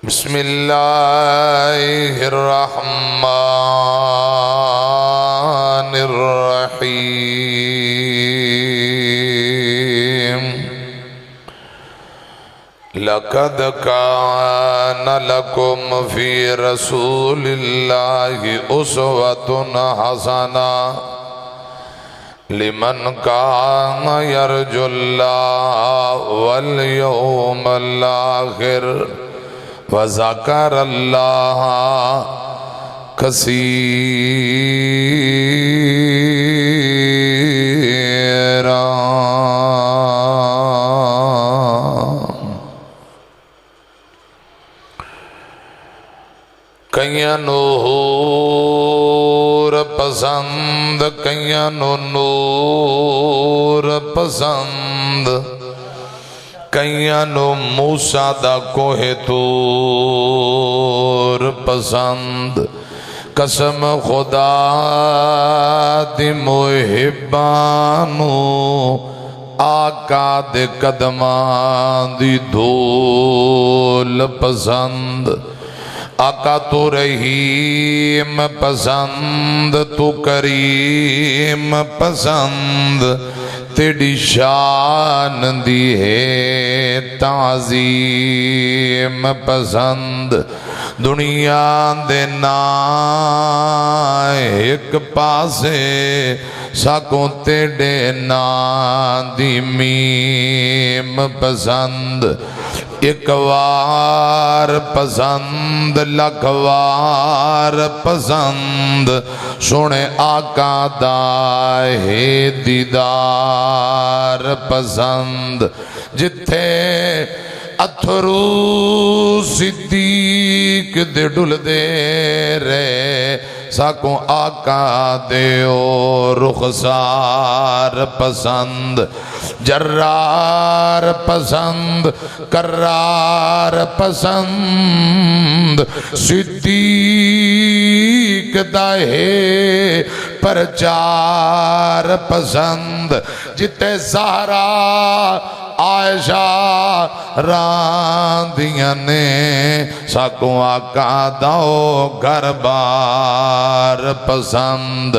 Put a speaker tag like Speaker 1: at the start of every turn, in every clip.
Speaker 1: بسم اللہ الرحمن الرحیم لقد كان لكم في رسول الله أسوة حسنة لمن كان يرجو الله واليوم الآخر وذكر الله كثيرا۔ کئیاں نو حور پسند، کئیاں نو نور پسند، کئیاں نو موسیٰ دا کوہ طور پسند۔ قسم خدا دی محبانو آقا دے قدمان دی دھول پسند۔ آقا تو رحیم پسند، تو کریم پسند، تیری شان دی ہے تعظیم پسند۔ دنیا دے نام ایک پاسے ساکوں تیڑے نام دی میم پسند۔ ایک وار پسند، لکھ وار پسند، سونے آقا دا ہے دیدار پسند۔ جتھے اتھرو صدیق دے ڈھل دے رے، ساکوں آقا دے او رخسار پسند۔ جرار پسند، کرار پسند، صدیق دا ہے پرچار پسند۔ جتے زہرا عائشہ راندیاں نے، ساکوں آقا داؤ گھر بار پسند۔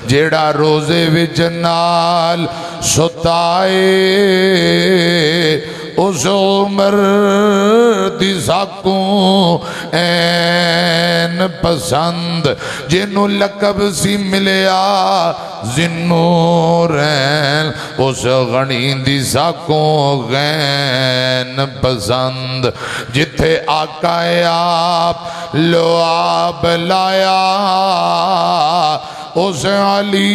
Speaker 1: جیڑا روزے وچ نال ستائے، اس عمر دی ساکوں این پسند۔ جنوں لقب سی ملیا ذنورین، اس غنی دی ساکوں غین پسند۔ جتھے آقا آپ لعاب لایا، اس علی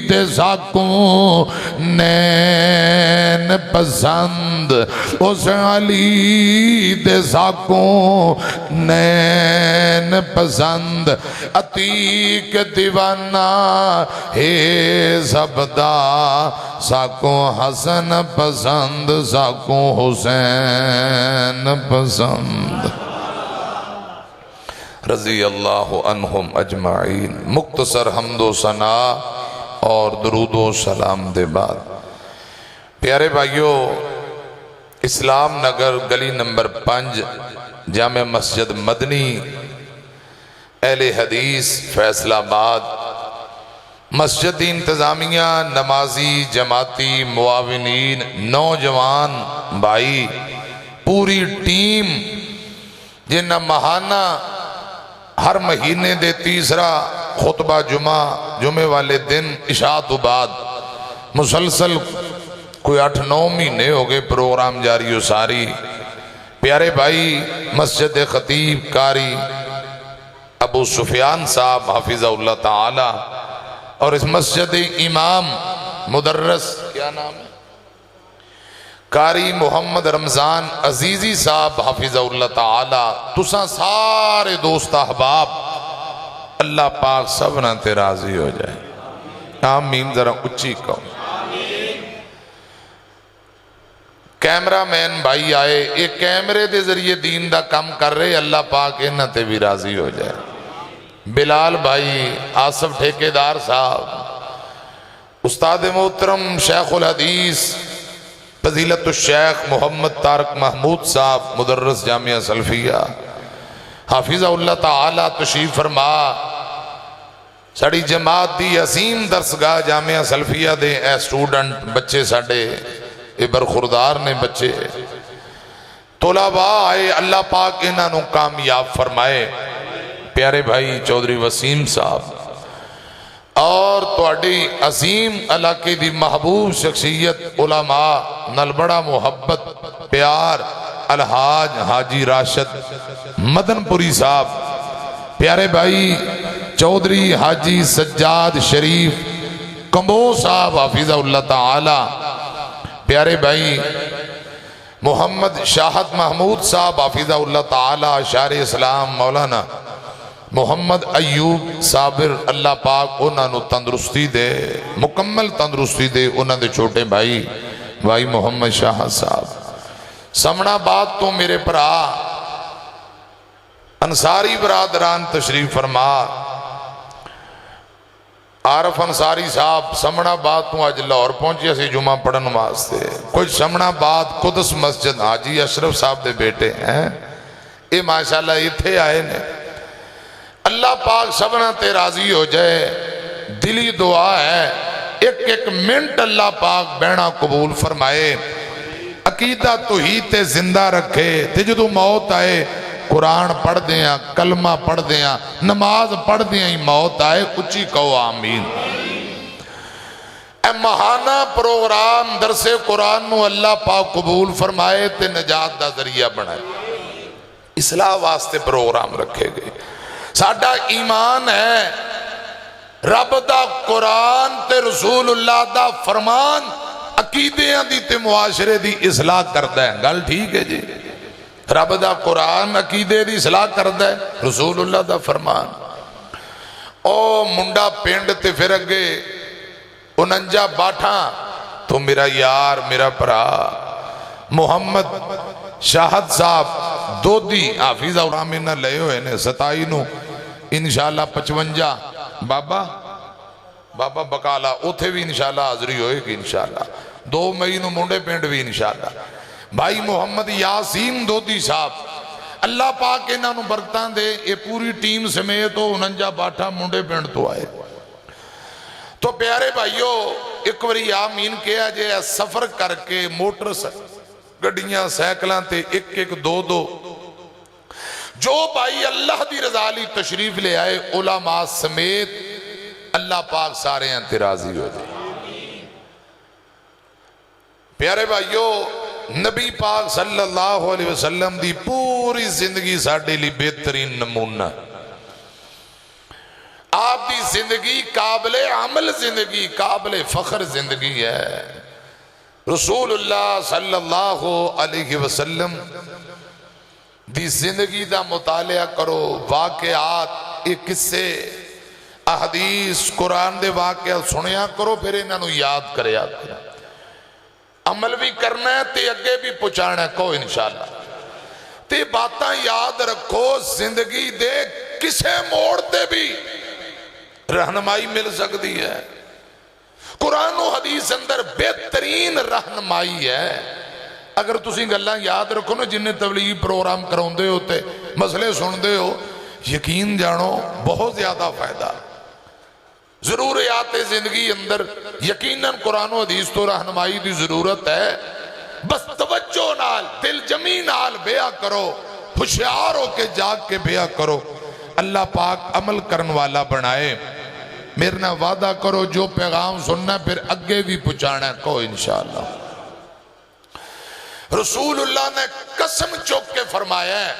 Speaker 1: دے ساکوں نین پسند۔ اس علی دے ساکوں نین پسند۔ عتیق دیوانہ ہے زبدہ، ساکوں حسن پسند، ساکوں حسین پسند۔ رضی اللہ عنہم اجمعین۔ مختصر حمد و ثنا اور درود و سلام دے بعد، پیارے بھائیو، اسلام نگر گلی نمبر 5 جامع مسجد مدنی اہل حدیث فیصل آباد، مسجد انتظامیہ، نمازی، جماعتی، معاونین، نوجوان بھائی، پوری ٹیم جنہ ماہانہ ہر مہینے دے تیسرا خطبہ جمعہ والے دن عشاء تو بعد مسلسل کوئی 8-9 مہینے ہو گئے پروگرام جاری و ساری۔ پیارے بھائی مسجد خطیب قاری ابو سفیان صاحب حافظہ اللہ تعالی، اور اس مسجد امام مدرس کیا نام ہے، قاری محمد رمضان عزیزی صاحب حافظہ اللہ تعالی، تساں سارے دوست احباب، اللہ پاک سبنا تے راضی ہو جائے۔ آمین، ذرا اچھی کہو۔ کیمرہ مین بھائی آئے، ایک کیمرے دے ذریعے دین دا کم کر رہے، اللہ پاک انہاں تے بھی راضی ہو جائے۔ بلال بھائی، آصف ٹھیکیدار صاحب، استاد محترم شیخ الحدیث فضیلت الشیخ محمد طارق محمود صاحب مدرس جامعہ سلفیہ حافظہ اللہ تعالی تشریف فرما ساڑی جماعت دی عظیم درسگاہ جامعہ سلفیہ دے اے سٹوڈنٹ بچے ساڑے اے برخوردار نے بچے طلباء آئے اللہ پاک انہاں نو کامیاب فرمائے پیارے بھائی چودھری وسیم صاحب اور تواڈی عظیم علاقے دی محبوب شخصیت علماء نال بڑا محبت پیار الحاج حاجی راشد مدن پوری صاحب پیارے بھائی چودھری حاجی سجاد شریف کمبو صاحب حافظہ اللہ تعالی پیارے بھائی محمد شاہد محمود صاحب حافظہ اللہ تعالی شاعر اسلام مولانا محمد ایوب صابر اللہ پاک انہاں نو تندرستی دے مکمل تندرستی دے انہاں دے چھوٹے بھائی محمد شاہد صاحب سمنا بات تو میرے پرا انصاری برادران تشریف فرما عارف انصاری صاحب سمنا بات تو آج لاہور پہنچی اسی جمعہ پڑھن واسطے کچھ سمنا بات قدس مسجد حاجی اشرف صاحب دے بیٹے ہیں اے ماشاءاللہ اتھے آئے نے اللہ پاک سبنا تے راضی ہو جائے دلی دعا ہے ایک ایک منٹ اللہ پاک بینا قبول فرمائے عقیدہ توحید زندہ رکھے تے جدو موت آئے قرآن پڑھ دیاں کلمہ پڑھ دیاں نماز پڑھ دیاں ہی موت آئے اچھی کہو آمین اے مہانہ پروگرام درس قرآن نو اللہ پاک قبول فرمائے تے نجات دا ذریعہ بنائے اصلاح واسطے پروگرام رکھے گئے ساڈا ایمان ہے رب دا قرآن تے رسول اللہ دا فرمان عقیدیاں دی تے معاشرے دی اصلاح کردہ ہے گل ٹھیک ہے جی رب دا قرآن عقیدے دی اصلاح کردہ ہے رسول اللہ دا فرمان او منڈا پینڈ تے پھر اگے انجا باٹھاں تو میرا یار میرا پرا محمد شاہد صاحب دو دی حافظہ رامینہ لئے ہوئے نے 27 نو انشاءاللہ 55 بابا بکالا اتھے بھی انشاءاللہ حاضری ہوئے گی انشاءاللہ 2 مئی نو منڈے پینڈ بھی انشاءاللہ بھائی محمد یاسین دودی صاحب اللہ پاک انہاں نو برکتاں دے یہ پوری ٹیم سمیت ہو 49 باٹھا منڈے پینڈ تو آئے تو پیارے بھائیو ایک وری آمین کیا جے سفر کر کے موٹر گڑیاں سیکلاں تے ایک دو جو بھائی اللہ دی رضا لی تشریف لے آئے علماء سمیت اللہ پاک سارے انترازی ہو جائے پیارے بھائیو نبی پاک صلی اللہ علیہ وسلم دی پوری زندگی ساڑھے لی بہترین نمونہ آپ دی زندگی قابل عمل زندگی قابل فخر زندگی ہے رسول اللہ صلی اللہ علیہ وسلم دی زندگی دا مطالعہ کرو واقعات ایک قصے احادیث قرآن دے واقعات سنیا کرو پھر انہاں نو یاد کرے عمل بھی کرنا ہے تے اگے بھی پہنچانا ہے کو انشاءاللہ تے باتاں یاد رکھو زندگی دے کسے موڑ تے بھی رہنمائی مل سکتی ہے قرآن و حدیث اندر بہترین رہنمائی ہے اگر تسی گلاں یاد رکھو نا جنہیں تبلیغی پروگرام کروندے ہوتے مسئلے سندے ہو یقین جانو بہت زیادہ فائدہ ضروریات زندگی اندر یقیناً قرآن و حدیث تو رہنمائی دی ضرورت ہے بس توجہ نال دل جمی نال بیعہ کرو ہوشیار ہو کے جاگ کے بیعہ کرو اللہ پاک عمل کرن والا بنائے میرے نہ وعدہ کرو جو پیغام سننا پھر اگے بھی پہنچانا ہے کو انشاءاللہ رسول اللہ نے قسم چوک کے فرمایا ہے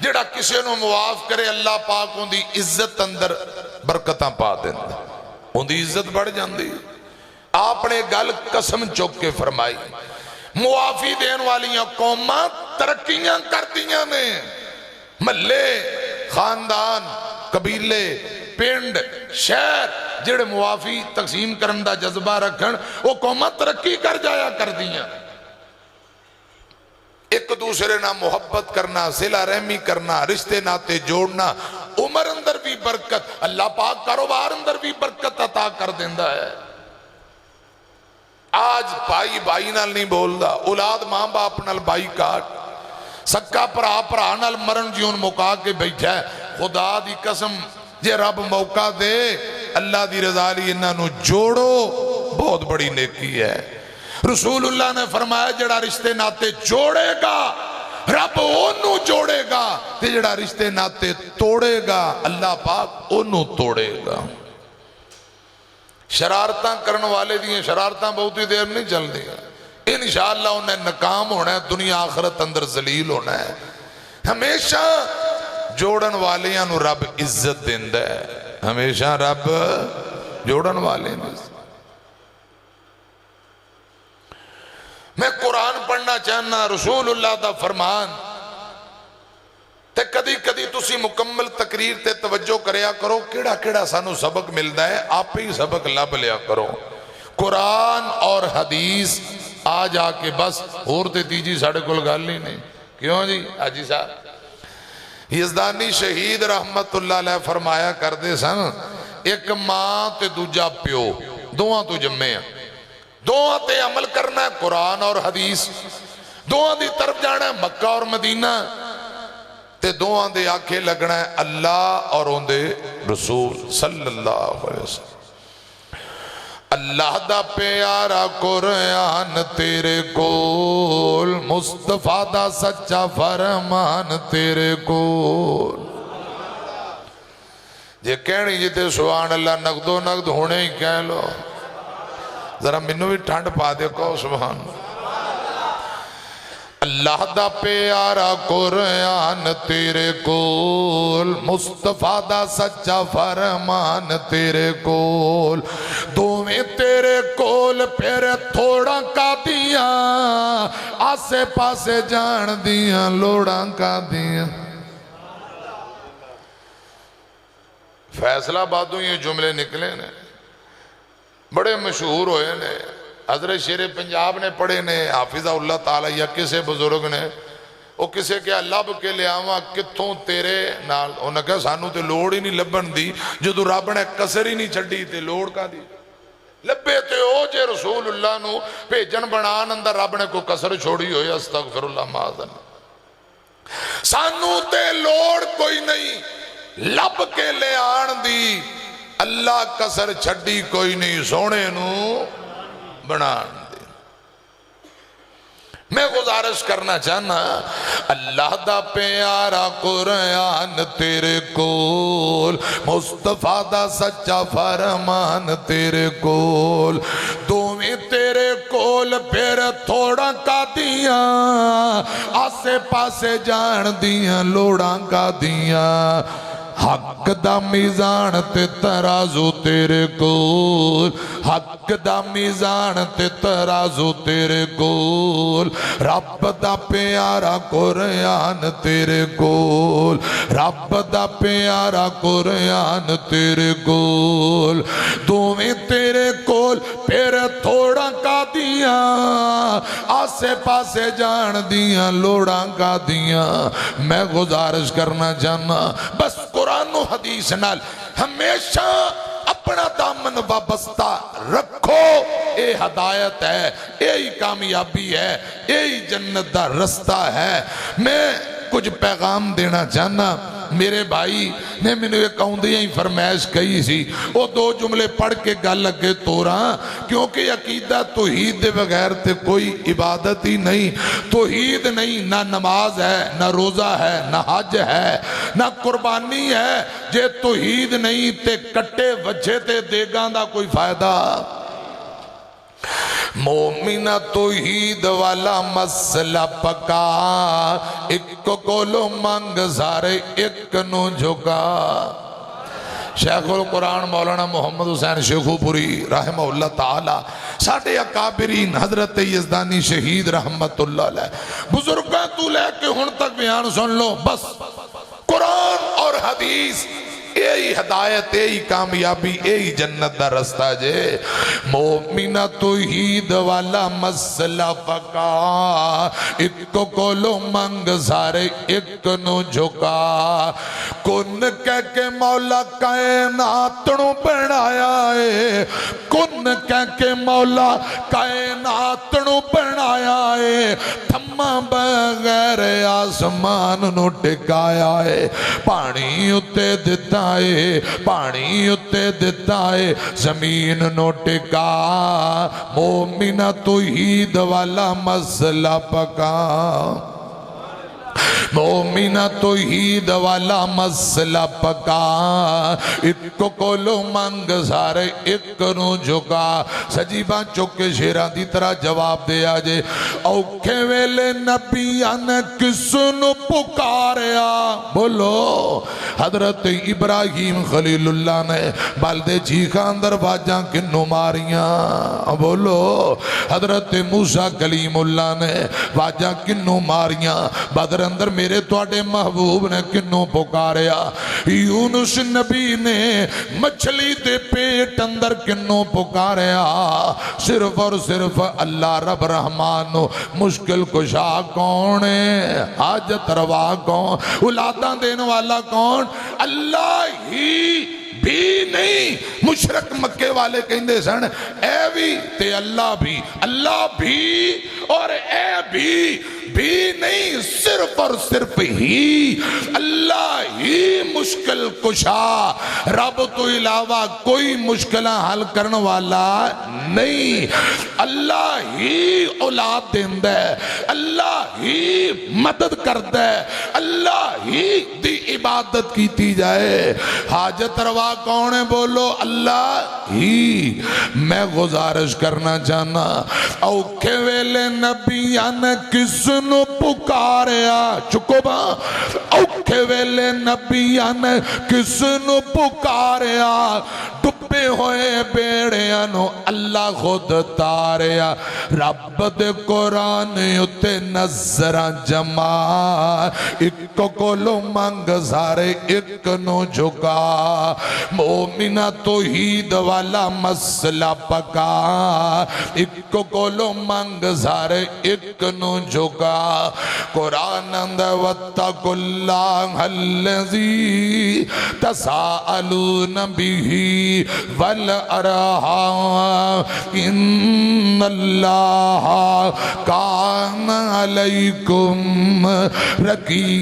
Speaker 1: جڑا کسی نو معاف کرے اللہ پاک ان دی عزت اندر برکتاں پا دیندے ان دی عزت بڑھ جاندی آپ نے گل قسم چوک کے فرمائی معافی دین والیاں قوماں ترقیاں کر دیاں نے محلے خاندان قبیلے پنڈ شہر جڑے معافی تقسیم کرن دا جذبہ رکھن وہ قوماں ترقی کر جایا کر دیاں ایک دوسرے نہ محبت کرنا صلہ رحمی کرنا رشتے ناتے جوڑنا عمر اندر بھی برکت اللہ پاک کاروبار اندر بھی برکت عطا کر دیندہ ہے آج بھائی بھائی نال نہیں بولدا، اولاد ماں باپ نال بائی کاٹ، سکا پرا پرا نال مرن جیون مکا کے بیٹھا ہے۔ خدا دی قسم جے رب موقع دے اللہ دی رضا لی انہاں نو جوڑو، بہت بڑی نیکی ہے۔ رسول اللہ نے فرمایا جڑا رشتے ناتے جوڑے گا رب انہوں جوڑے گا، تے جڑا رشتے ناتے توڑے گا اللہ پاک انہوں توڑے گا۔ شرارتاں کرن والے دیئے شرارتاں بہت ہی دیر نہیں چل دیا، انشاءاللہ انہیں ناکام ہونا ہے، دنیا آخرت اندر ذلیل ہونا ہے۔ ہمیشہ جوڑن والیاں نو رب عزت دیندہ ہے، ہمیشہ رب جوڑن والے نو۔ میں قرآن پڑھنا چاہنا، رسول اللہ دا فرمان تے کدی کدی تسی مکمل تقریر تے توجہ کریا کرو، کیڑا کیڑا سانو سبق ملدا ہے، آپ ہی سبق لب لیا کرو۔ قرآن اور حدیث آ جا کے بس اور تے تیجی ساڑھے کل گال نہیں۔ کیوں جی حاجی صاحب یزدانی شہید رحمت اللہ علیہ فرمایا کردے سن، ایک ماں تے دوجا پیو دوہاں تو جمعے ہیں، دوہاں تے عمل کرنا ہے قرآن اور حدیث، دوہاں دی طرف جانا ہے مکہ اور مدینہ، تے دوہاں دے آنکھیں لگنا ہے اللہ اور ان دے رسول صلی اللہ علیہ وسلم۔ اللہ دا پیارا قرآن تیرے کول، مصطفیٰ دا سچا فرمان تیرے کول۔ جے کہنی جیتے سبحان اللہ نقد و نقد ہونے ہی کہہ لو، ذرا منو بھی ٹھنڈ پا دے کو سبحان اللہ دا پیارا قرآن تیرے کول، مصطفیٰ دا سچا فرمان تیرے کول، دوویں تیرے کول پھر تھوڑا کا دیاں، آسے پاسے جان دیاں لوڑاں کا دیاں۔ فیصلہ بادوں یہ جملے نکلے نے، بڑے مشہور ہوئے نے، حضرت شیر پنجاب نے پڑھے نے، حافظہ اللہ تعالیٰ یا کسے بزرگ نے، وہ کسے کیا لب کے لے آواں کتھوں تیرے نال، انہوں نے کہا سانو تے لوڑ ہی نہیں لبن دی، جدو رب نے کسر ہی نہیں چھڑی تے لوڑ کا دی لبے تے او جے رسول اللہ نو بھیجن بنان اندر رب نے کو کسر چھوڑی ہوئی استغفر اللہ معاذن، سانو تے لوڑ کوئی نہیں لب کے لے آن دی، اللہ کسر چھڑی کوئی نہیں سونے نو بنان دی۔ میں گزارش کرنا چاہنا اللہ دا پیارا قرآن تیرے کول، مصطفیٰ دا سچا فرمان تیرے کول، دوویں تیرے کول پھر تھوڑا کا دیاں، آسے پاسے جان دیاں لوڑاں کا دیاں، حق دا میزان تے ترازو تیرے کول، حق دا میزان تے ترازو تیرے کول، رب دا پیارا قرآن تیرے کول، رب دا پیارا قرآن تیرے کول، دوویں تیرے کول پھر تھوڑا کا دیاں، آسے پاسے جان دیاں لوڑاں کا دیاں۔ میں گزارش کرنا چاہنا بس قرآن و حدیث نال ہمیشہ اپنا دامن وابستہ رکھو، اے ہدایت ہے، اے ہی کامیابی ہے، اے ہی جنت دا رستہ ہے۔ میں کچھ پیغام دینا چاہنا، میرے بھائی نے میں نے ایک آؤندیاں ہی فرمائش کہی سی، وہ دو جملے پڑھ کے گل لگے توراں، کیونکہ عقیدہ توحید دے بغیر تے کوئی عبادت ہی نہیں، توحید نہیں نہ نماز ہے نہ روزہ ہے نہ حج ہے نہ قربانی ہے، جے توحید نہیں تے کٹے وجھے تے دیگاں دا کوئی فائدہ۔ مومنہ توحید والا مسئلہ پکا، ایک کولو مانگ سارے ایک نو جھکا۔ شیخ القرآن مولانا محمد حسین شیخو پوری رحمہ اللہ تعالی، ساڑھے اکابرین حضرت یزدانی شہید رحمت اللہ علیہ، بزرگاں تو لے کے ہن تک بیان سن لو، بس قرآن اور حدیث یہی ہدایت یہی کامیابی یہی جنت دا رستہ جے مومنہ توحید والا مسئلہ پکا ایک کو کولو منگ سارے ایک نو جھکا کن کہہ کے مولا کائنات نو بنایا ہے کن کہہ کے مولا کائنات نو بنایا ہے تھما بغیر آسمان نو ٹکایا ہے پانی اتے دیتا ہے پانی اتے دیتا ہے زمین نو ٹکا مومنہ توحید والا مسئلہ پکا مومنہ توحید والا مسئلہ پکا ایک کو کولو منگ سارے ایک نو جھکا سجیباں چکے شیران دی طرح جواب دے آجے اوکھے ویلے نبیان کس نو پکاریا بولو حضرت ابراہیم خلیل اللہ نے بالدے چیخا اندر واجاں کنو ماریاں بولو حضرت موسیٰ کلیم اللہ نے واجاں کنو ماریاں بدر اندر میرے توڑے محبوب نے کنوں پکاریا یونس نبی نے مچھلی دے پیٹ اندر کنوں پکاریا صرف اور صرف اللہ رب رحمان مشکل کشا کون ہے حاجت روا کون اولاداں دینے والا کون اللہ ہی بھی نہیں مشرک مکے والے کہندے سن اے بھی اللہ بھی اور اے بھی نہیں صرف اور صرف ہی اللہ ہی مشکل کشا رب تو علاوہ کوئی مشکلہ حل کرنے والا نہیں اللہ ہی اولاد دیندہ ہے اللہ ہی مدد کرتا ہے اللہ ہی دی عبادت کیتی جائے حاجت روا کون ہے بولو اللہ ہی میں گزارش کرنا چاہنا اوکھے ویلے نبیان کس نو پکاریا چکو با اوکھے ویلے نبیان کس نو پکاریا ڈبے ہوئے بیڑیاں نو اللہ خود تاریا رب دے قرآن اتے نظرہ جمع ایک کولو منگ سارے ایک نو جھکا مومنہ توحید والا مسئلہ پکا ایک کولو منگ سارے ایک نو جھکا قرآن اندر وَاتَّقُوا اللَّهَ الَّذِي تَسَاءَلُونَ بِهِ وَالْأَرْحَامَ إِنَّ اللَّهَ كَانَ عَلَيْكُمْ رَقِيبًا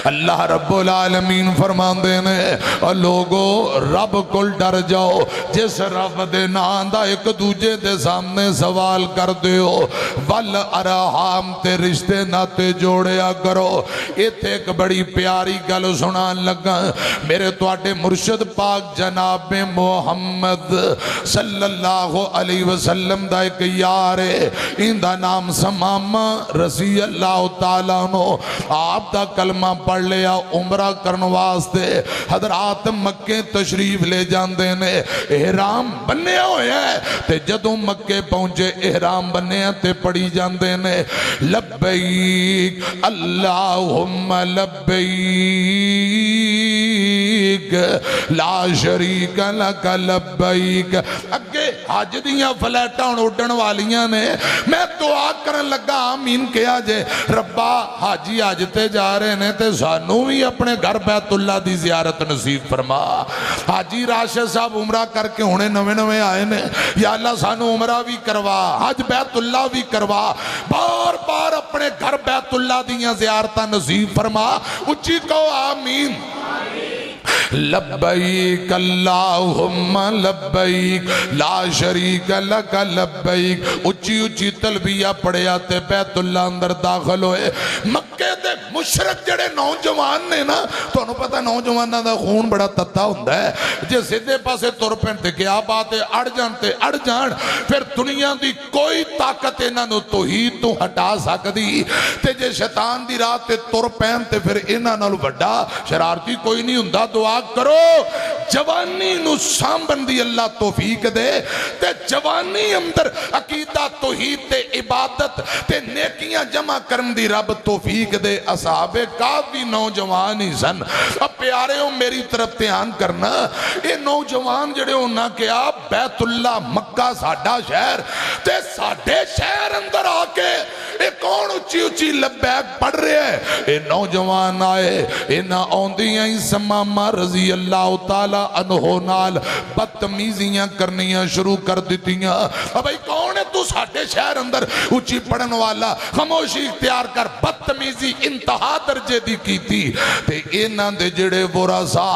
Speaker 1: اللہ رب العالمین فرمان دینے اور لوگو رب کل ڈر جاؤ جس رب دے ناندہ ایک دوجے دے سامنے سوال کر دیو والارحام تے رشتے ناتے جوڑیا کرو ایتھے ایک بڑی پیاری گل سنان لگا میرے توڑے مرشد پاک جناب محمد صلی اللہ علیہ وسلم دا ایک یارے ان دا نام سمامہ رضی اللہ تعالیٰ نو آپ دا کلمہ پڑھ لیا عمرہ کرن واسطے حضرات مکے تشریف لے جاندے نے احرام بننے ہوئے ہیں تے جدوں مکے پہنچے احرام بننے ہیں تے پڑھی جاندے نے لبیک اللہم لبیک لا شریک لک لبیک اگے حج دیاں فلیٹاں اڑن والیاں نے میں دعا کرن لگا آمین کیا جے ربا حاجی حج تے جا رہے نے تے سانو بھی اپنے گھر بیت اللہ دی زیارت نصیب فرما حاجی راشد صاحب عمرہ کر کے ہونے نوے نوے آئے نے یا اللہ سانو عمرہ بھی کروا حج بیت اللہ بھی کروا بار بار اپنے گھر بیت اللہ دیاں زیارتہ نصیب فرما اچھی کو آمین لبیک اللہم لبیک لا شریک لک لبیک اچھی اچھی تلبیہ پڑے آتے بیت اللہ اندر داخل ہوئے مکہ دے مشرک جڑے نوجوان نے نا تو انہوں پتہ نوجوانہ دا خون بڑا تتا ہوندہ ہے جے سیدھے پاسے تور پینتے کیا بات ہے اڑ جان پھر دنیا دی کوئی طاقت انہاں نو توحید تو ہٹا سکدی تے جے شیطان دی رات تے تور پینتے پھر انہاں نال وڈا شرارتی کوئی نہیں ہوندہ دعا کرو جوانی نو سامبن دی اللہ توفیق دے تے جوانی اندر عقیدہ توحید تے عبادت تے نیکیاں جمع کرن دی رب توفیق دے اصحاب کہف بھی نوجوان ہی سن اب پیارے ہو میری طرف دھیان کرنا یہ نوجوان جڑے ہونا کیا بیت اللہ مکہ ساڈا شہر تے ساڈے شہر اندر آ کے اے کون اچھی اچھی لبیک پڑھ رہے ہیں اے نوجوان آئے انہاں اوندیاں ہی سمامہ رضی اللہ تعالی عنہ نال بدتمیزیاں کرنیاں شروع کر دیتیاں اب بھائی کون ہے تو ساڈے شہر اندر اچھی پڑھن والا خاموشی اختیار کر بدتمیزی انتہا درجے دی کی تھی تے انہاں دے جڑے ورثا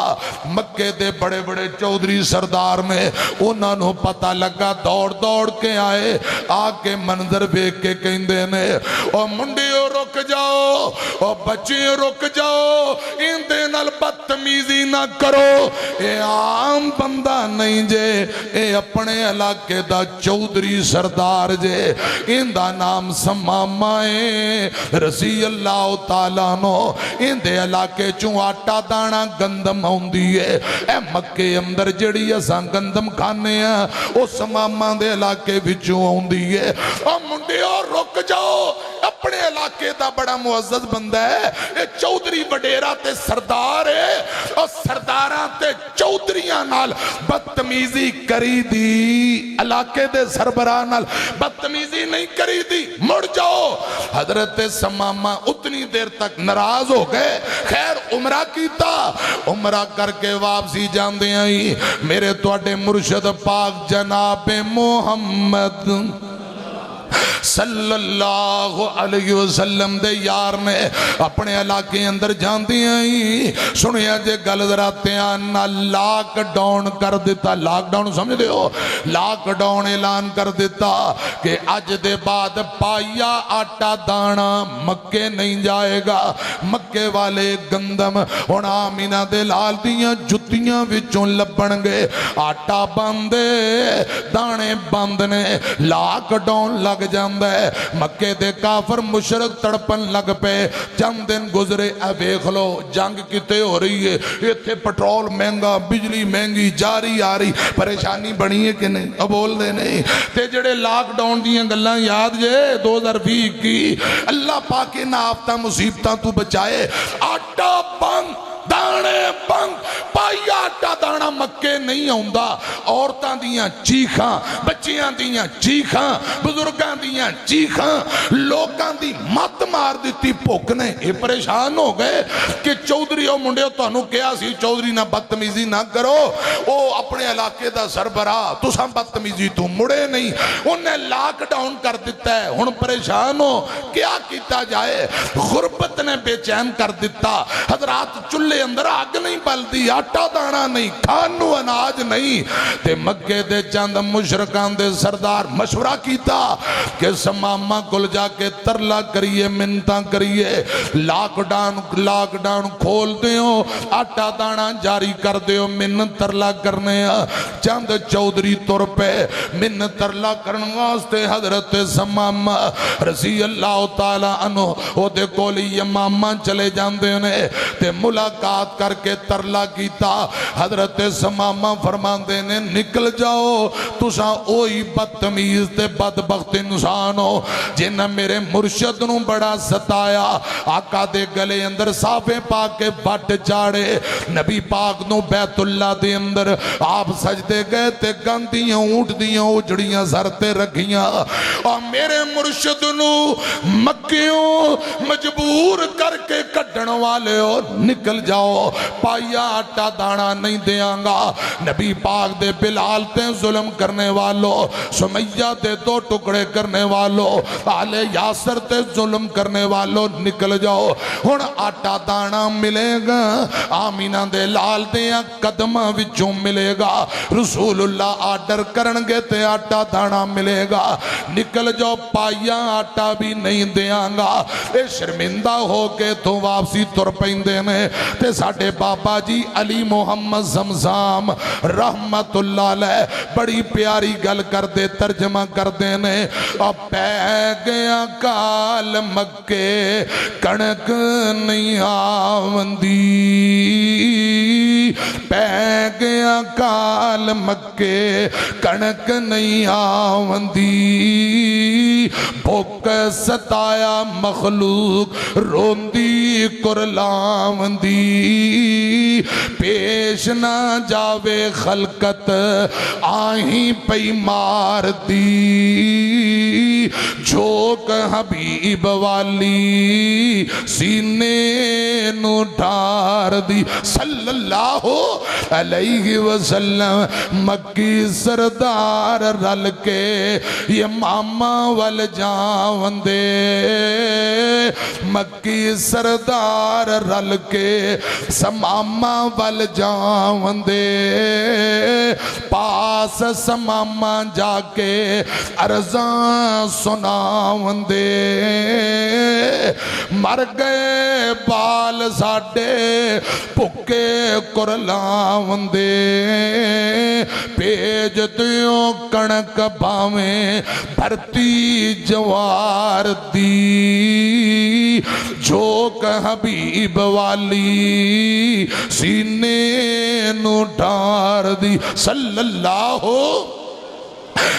Speaker 1: مکے دے بڑے بڑے چودھری سردار نے انہاں نو پتہ لگا دوڑ دوڑ کے آئے آ کے منظر بیک کے کہندے نے او منڈیو رک جاؤ او بچیو رک جاؤ ان دے نال بدتمیزی نہ کرو اے عام بندہ نہیں جے اے اپنے علاقے دا چودھری سردار جے ان دا نام سمامہ رضی اللہ تعالیٰ نو ان دے علاقے چوں آٹا دانا گندم ہوندی ہے اے مکے اندر جڑی اساں گندم کھانے ہیں او سمامہ دے علاقے وچوں ہوندی ہے او منڈیو رک جاؤ اپنے علاقے دا بڑا معزز بندہ ہے اے چودھری وڈیرا تے سردار ہے اور سرداراں تے چودھریاں نال بدتمیزی کری دی علاقے دے سربراہ نال بدتمیزی نہیں کری دی مڑ جاؤ حضرت سمامہ اتنی دیر تک ناراض ہو گئے خیر عمرہ کیتا عمرہ کر کے واپسی جان دے آئی میرے توڑے مرشد پاک جناب محمد صلی اللہ علیہ وسلم دے یار نے اپنے علاقے اندر جان دی آئی سنیا جے گل ذراتے آنا لاک ڈاؤن کر دیتا لاک ڈاؤن سمجھ دے ہو لاک ڈاؤن اعلان کر دیتا کہ آج دے بعد پایا آٹا دانا مکے نہیں جائے گا مکے والے گندم ہونا آمینہ دے لال دیاں جتیاں وچوں لبن گے آٹا باندے دانے باندنے لاک ڈاؤن لگ جاندے مکے دے کافر مشرک تڑپن لگ پے چند دن گزرے دیکھ لو جنگ کتے ہو رہی ہے ایتھے پٹرول مہنگا بجلی مہنگی جاری آ رہی پریشانی بنی ہے کہ نہیں اب بول دے نہیں تے جڑے لاک ڈاؤن دیاں گلاں یاد جے 2020 کی اللہ پاک نہ آفتہ مصیبتاں تو بچائے آٹا بند دانے بند پایا آٹا دانا مکے نہیں ہوندہ عورتاں دیاں چیخاں بچیاں دیاں چیخاں بزرگاں دیاں چیخاں لوگاں دی مت مار دیتی پوکنے یہ پریشان ہو گئے کہ چودھری او منڈے تو انہوں کیا سی چودھری نہ بدتمیزی نہ کرو او اپنے علاقے دا سربراہ تو ساں بدتمیزی تو مڑے نہیں انہیں لاک ڈاؤن کر دیتا ہے ہن پریشان ہو کیا کیتا جائے غربت نے بے چین کر دیتا حضرات چلے اندر آگ نہیں بلدی آٹا دانا نہیں کھانو اناج نہیں تے مکے دے چند مشرکان دے سردار مشورہ کیتا کہ سمامہ کل جا کے ترلا کریے منتاں کریے لاک ڈاؤن کھول دیو آٹا دانا جاری کر دیو من ترلا کرنے چند چودھری طور پہ من ترلا کرنے واسطے حضرت سمامہ رضی اللہ تعالی عنہ او دے کولی یمامہ چلے جاندے نے تے ملاقات کر کے ترلا کیتا حضرت سمامہ فرماندے نے نکل جاؤ تساں اوہی بدتمیز تے بدبخت انسان ہو جنہ میرے مرشد نو بڑا ستایا آقا دے گلے اندر صافے پاک کے بٹ چاڑے نبی پاک نو بیت اللہ دے اندر آپ سجدے گئے تے گندیاں اونٹ دیاں اجڑیاں سرتے رکھیاں اور میرے مرشد نو مکیوں مجبور کر کے کڈن والے ہو نکل جاؤ پایا آٹا دانا نہیں دیاں گا نبی پاک دے بلال تے ظلم کرنے والوں سمیہ دے 2 ٹکڑے کرنے والوں آل یاسر تے ظلم کرنے والوں نکل جاؤ ہن آٹا دانا ملے گا آمینہ دے لال دیاں قدمہ وچوں ملے گا رسول اللہ آڈر کرنگے تے آٹا دانا ملے گا نکل جاؤ پایا آٹا بھی نہیں دیاں گا اے شرمندہ ہو کے تو واپسی تر پیندے میں تے ساڑھے بابا جی علی محمد زمزام رحمت اللہ علیہ بڑی پیاری گل کر دے ترجمہ کر دینے اب پہ گیا کال مکے کنک نہیں آوندی پہ گیا کال مکے کنک نہیں آوندی بھوک ستایا مخلوق روندی کرلاوندی پیش نہ جاوے خلقت آہیں پئی مار دی جھوک حبیب والی سینے نو ڈھار دی صلی اللہ علیہ وسلم مکی سردار رل کے یہ ماما ول جاون دے مکی سردار رل کے سماما ول جاون دے پاس سماما جا کے عرضاں سناون دے مر گئے بال ساڈے پکے کرلاون دے پیج دیوں کنک باویں بھرتی جوار دی جھوک حبیب والی سینے نو ڈھار دی صلی اللہ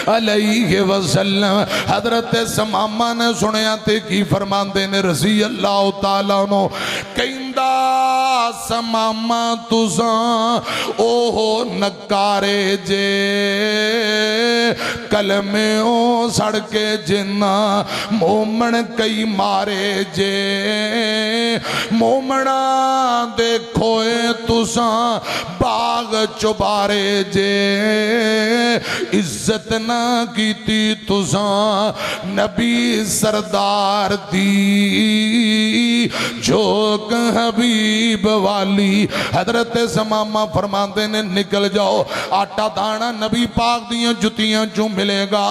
Speaker 1: علیہ وسلم حضرت سمامہ نے سنیا تے کی فرمان دینے رضی اللہ تعالیٰ عنہ کہندہ سمامہ تساں اوہو نکارے جے کلمیوں سڑکے جنہ مومن کئی مارے جے مومنہ دیکھوئے تساں باغ چبارے جے عزت نہ کیتی تساں نبی سردار دی جھوک حبیب والی حضرت سمامہ فرماندے نے نکل جاؤ آٹا دانا نبی پاک دیاں جتیاں جو ملے گا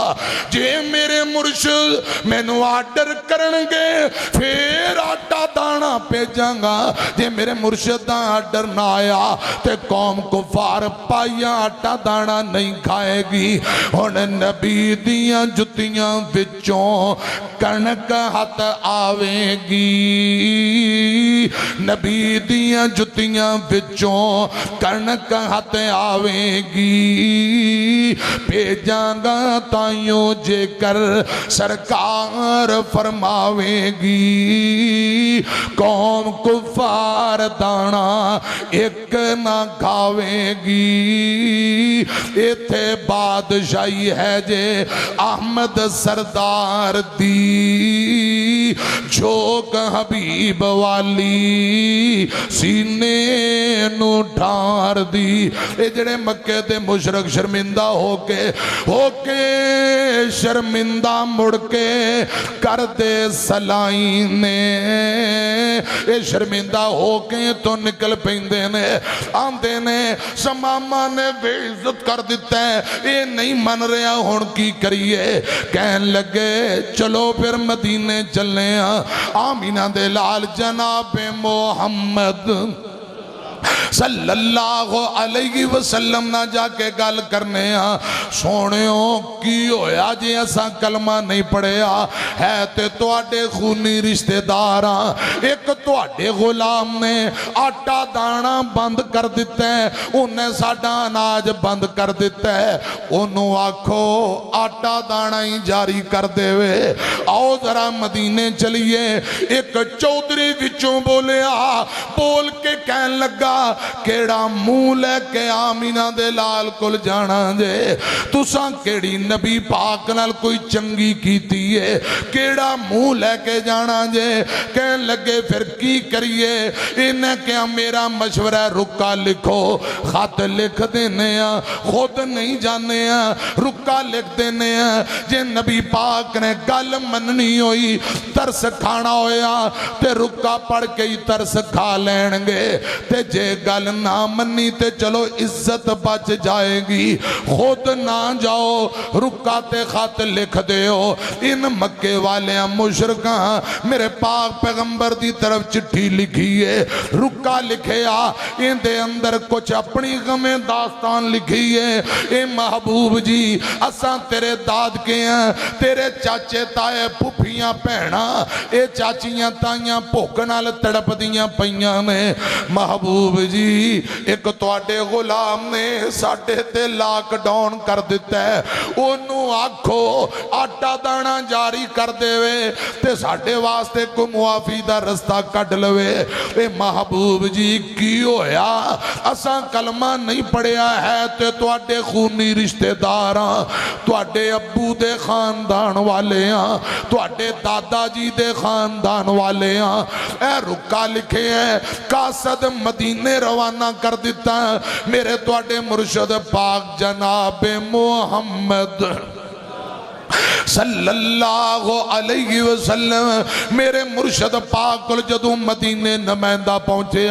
Speaker 1: جے میرے مرشد میں نو آڈر کرنگے پھر آٹا دانا پہ جانگا جے میرے مرشد دا آڈر نہ آیا تے قوم کفار پائیا آٹا دانا نہیں کھائے گی ہن نبی دیاں جتیاں وچوں کنک ہاتھ آویں گی نبی دیاں جتیاں وچوں کنک ہاتھ آویں گی بھیجاں گا تائیوں جے کر سرکار فرماویں گی قوم کفار دانا ایک نہ کھاویں گی ایتھے بادشاہی ہے جے احمد سردار دی جھوک حبیب والی سینے نو ڈھار دی اے جڑے مکے تے مشرک شرمندہ ہو کے شرمندہ مڑ کے کر دے سلائیں نے اے شرمندہ ہو کے تو نکل پیندے نے آندے نے سمامہ نے بے عزت کر دیتا ہے اے نہیں من رہا ہون کی کریے کہن لگے چلو پھر مدینے چلنے آمینہ دے لال جناب محمد صلی اللہ علیہ وسلم نہ جا کے گل کرنے سونیوں کی ہویا جی ایسا کلمہ نہیں پڑھیا ہے تے توڑے خونی رشتہ داراں ایک توڑے غلام نے آٹا دانا بند کر دیتا ہے انہیں ساڑھا اناج بند کر دیتا ہے انہوں آکھو آٹا دانا ہی جاری کر دے وے آؤ ذرا مدینے چلیے ایک چودری وچوں بول کے کہن لگا کیڑا منہ لے کے آمینہ دے لال کل جانا جے تساں کیڑی نبی پاک نال کوئی چنگی کیتی ہے کیڑا منہ لے کے جانا جے کہن لگے پھر کی کریے انہیں کیا میرا مشورہ رکا لکھو خط لکھ دینے خود نہیں جانے رکا لکھ دینے جے نبی پاک نے گل مننی ہوئی ترس کھانا ہویا تے رکا پڑھ کے ہی ترس کھا لینگے تے جے گل نہ منی تے چلو عزت بچ جائے گی خود نہ جاؤ رکاتے خط لکھ دیو ان مکے والے مشرکاں میرے پاک پیغمبر دی طرف چٹھی لکھی ہے رکا لکھے ان دے اندر کچھ اپنی غمیں داستان لکھی ہے اے محبوب جی اساں تیرے داد کے ہیں تیرے چاچے تائے پھپھیاں پہنا اے چاچیاں تائیاں پوکنال تڑپ دیاں پئیاں میں محبوب جی ایک تواڈے غلام نے ساڈے تے لاک ڈاؤن کر دیتا ہے، انہوں آکھو آٹا دانا جاری کر دے وے تے ساڈے واسطے کو معافی دا رستہ کٹ لوے۔ اے محبوب جی کی ہویا اساں کلمہ نہیں پڑھیا ہے تے تواڈے خونی رشتہ داراں، تواڈے ابو دے خاندان والے ہاں، تواڈے دادا جی دے خاندان والے ہاں۔ اے رکا لکھے ہیں قاصد مدینے روانہ کر دیتا ہے میرے تواڈے مرشد پاک جناب محمد صلی اللہ علیہ وسلم۔ میرے مرشد پاک کل جدوں مدینے نمائندہ پہنچے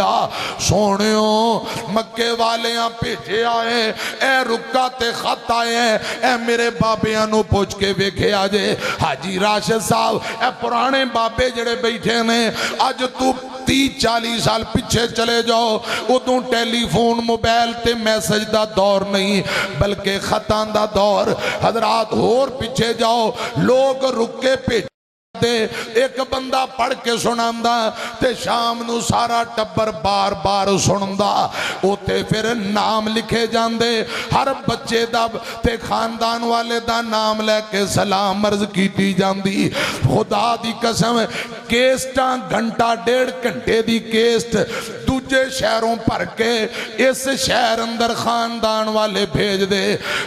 Speaker 1: سونیوں مکے والیاں پیچھے آئے، اے رکا تے خط آئے، اے میرے بابیاں نو پوچھ کے ویکھے آجے حاجی راشد صاحب اے پرانے بابے جڑے بیٹھے نے آج تو 30-40 سال پیچھے چلے جاؤ، ادھوں ٹیلی فون موبائل تے میسج دا دور نہیں بلکہ خطان دا دور۔ حضرات اور پیچھے جاؤ لوگ رکے پیچھے دے ایک بندہ پڑھ کے سناندہ تے شام نو سارا ٹبر بار بار سنندہ اوتے پھر نام لکھے جاندے، ہر بچے دا تے خاندان والے دا نام لے کے سلام عرض کیتی جاندی۔ خدا دی قسم کیسٹاں گھنٹہ 1.5 گھنٹے دی کیسٹ دوجے شہروں پر کے اس شہر اندر خاندان والے بھیج دے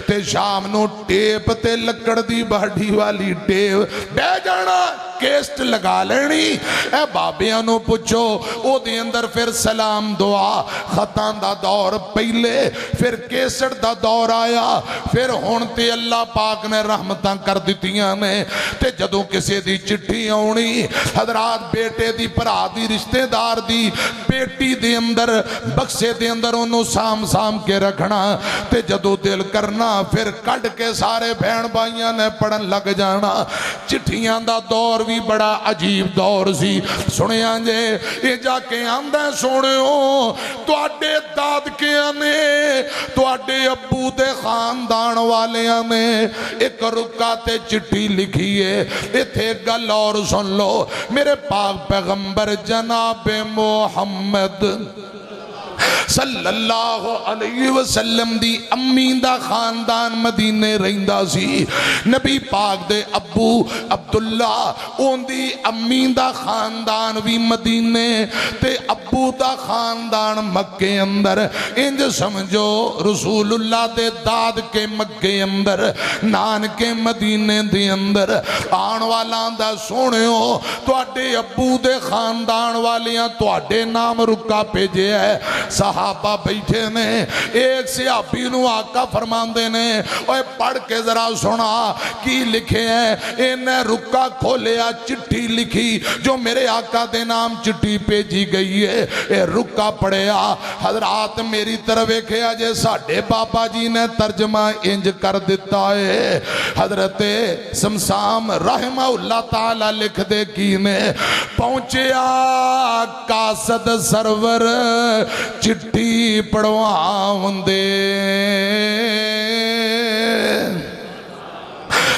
Speaker 1: تے شام نو ٹیپ تے لکڑ دی باڑھی والی ٹیپ بے جانا کیسٹ لگا لینی۔ اے بابیاں نو پوچھو او دے اندر پھر سلام دعا خطان دا دور پہلے پھر کیسٹ دا دور آیا، پھر ہونتے اللہ پاک نے رحمتاں کر دیتیاں نے تے جدوں کسی دی چٹھی آؤنی حضرات بیٹے دی پرا دی رشتہ دار دی بیٹی دے اندر بکسے دے اندر انہوں سام کے رکھنا تے جدو دل کرنا پھر کٹ کے سارے بہن بھائیاں نے پڑھن لگ جانا۔ چٹھیاں دا دور بھی بڑا عجیب دور سی۔ سنیاں جے یہ جا کے آندہ سونے ہو تو آڈے داد کے آنے تو آڈے ابو دے خاندان والے آنے ایک رکا تے چٹھی لکھیے اتھے گل اور سن لو میرے پاک پیغمبر جناب محمد صلی اللہ علیہ وسلم دی امی دا خاندان مدینے رہندہ سی۔ نبی پاک دے ابو عبداللہ اون دی امی دا خاندان بھی مدینے تے ابو دا خاندان مکے اندر، انج سمجھو رسول اللہ دے داد کے مکے اندر نان کے مدینے دے اندر آن والا دا سونے ہو تو آڈے ابو دے خاندان والیاں تو آڈے نام رکا پیجے ہے۔ صحابہ بیٹھے نے ایک صحابی نو آقا فرمان دینے اوہ پڑھ کے ذرا سنا کی لکھے ہیں، انہیں رکا کھولیا چٹھی لکھی جو میرے آقا دے نام چٹھی پیجی گئی ہے۔ اے رکا پڑھیا حضرات میری طرف کیا جے ساڑھے بابا جی نے ترجمہ انج کر دیتا ہے۔ حضرت سمسام رحمہ اللہ تعالیٰ لکھ دے کینے پہنچیا قاصد سرور چٹھی پڑھواؤں دے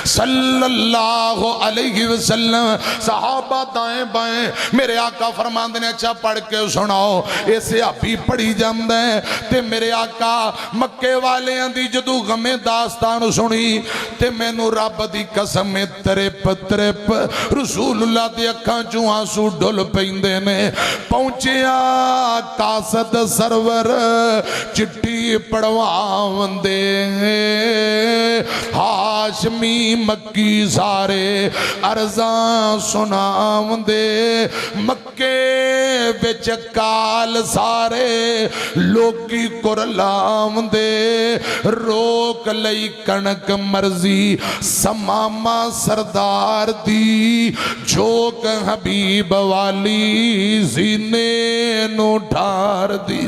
Speaker 1: صلی اللہ علیہ وسلم۔ صحابہ دائیں بائیں میرے آقا فرمان دینے اچھا پڑھ کے سناؤ اسے ابھی پڑھی جاندے تے میرے آقا مکے والے اندی جدو غم داستان سنی تے میں نو رب دی قسم ترپ ترپ رسول اللہ دی اکھاں چوں آنسو ڈھل پیندے نے۔ پہنچیا قاصد سرور چٹھی پڑھواؤں دے ہاشمی مکی سارے عرضاں سناؤں دے مکے وچ کال سارے لوکی کرلاؤں دے روک لئی کنک مرضی سماما سردار دی جھوک حبیب والی زینے نو ڈھار دی۔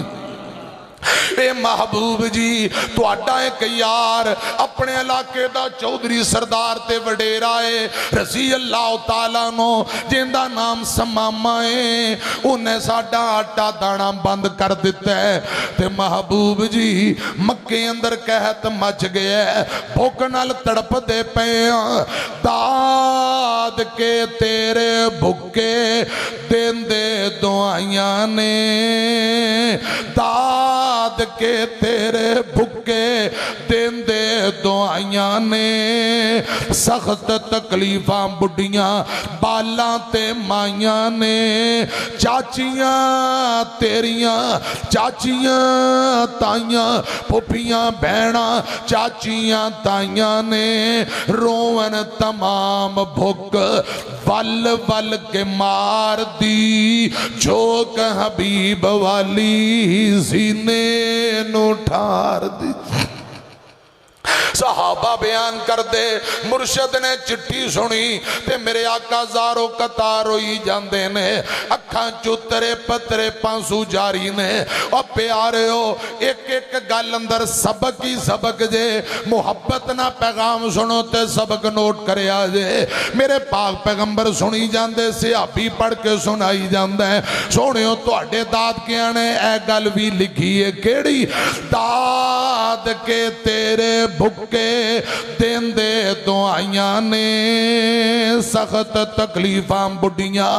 Speaker 1: اے محبوب جی تہاڈا ایک یار اپنے علاقے دا چودھری سردار تے وڈیرا ہے رضی اللہ تعالیٰ نو جیندہ نام سماما ہے انہیں ساڈا آٹا دانا بند کر دیتا ہے تے محبوب جی مکے اندر کہت مچ گیا ہے بھوک نال تڑپ دے پیاں داد کے تیرے بھکے دین دے دعائیاں نے داد کے تیرے بھکے دین دے دعائیاں نے سخت تکلیفاں بڑھیاں بالاں تے مائیاں نے چاچیاں تیریاں چاچیاں تائیاں پھوپھیاں بہنا چاچیاں تائیاں نے روون تمام بھوک ول ول کے مار دی جھوک حبیب والی سینے نو ٹھار دی صحابہ بیان کر دے مرشد نے چٹھی سنی تے میرے آقا زارو قطار ہوئی جاندے نے اکھاں چترے پترے پانسو جاری نے اور پیارے ہو ایک ایک گل اندر سبق ہی سبق جے محبت نہ پیغام سنو تے سبق نوٹ کرے آجے میرے پاک پیغمبر سنی جاندے صحابی پڑھ کے سنائی جاندے سونے ہو تو اڈے داد کیا نے اے گل بھی لکھی ہے کیڑی داد کے تیرے بھکے دین دے دعائیاں نے سخت تکلیفاں بڑھیاں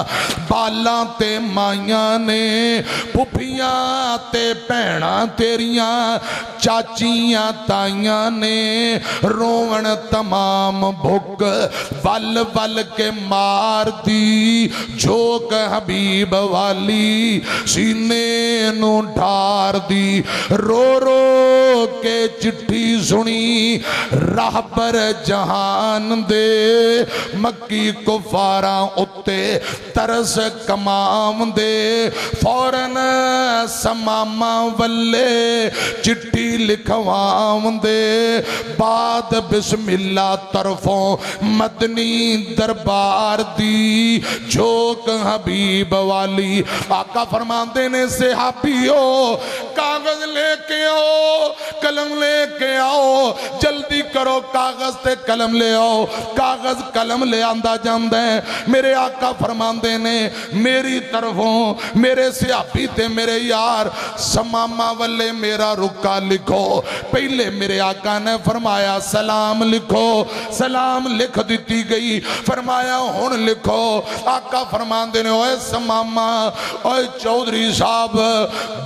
Speaker 1: بالاں تے مائیاں نے پھوپھیاں تے بہناں تیریاں چاچیاں تائیاں نے روون تمام بھوک ول ول کے مار دی جھوک حبیب والی سینے نو ڈھار دی رو رو کے چٹھی سنی رہبر جہان دے مکی کفاراں اتے ترس کمام دے فوراً سماما ولے چٹھی لکھوام دے بعد بسم اللہ طرفوں مدنی دربار دی جھوک حبیب والی آقا فرماندے نے صحابیو کاغذ لے کے آؤ قلم لے کے آؤ جلدی کرو کاغذ تے قلم لے آؤ کاغذ قلم لے آندہ جاندے میرے آقا فرماندے نے میری طرفوں میرے صحابی تے میرے یار سماما والے میرا رکا لکھو پہلے میرے آقا نے فرمایا سلام لکھو سلام لکھ دیتی گئی فرمایا ہون لکھو آقا فرماندے نے اوے سماما اوے چودھری صاحب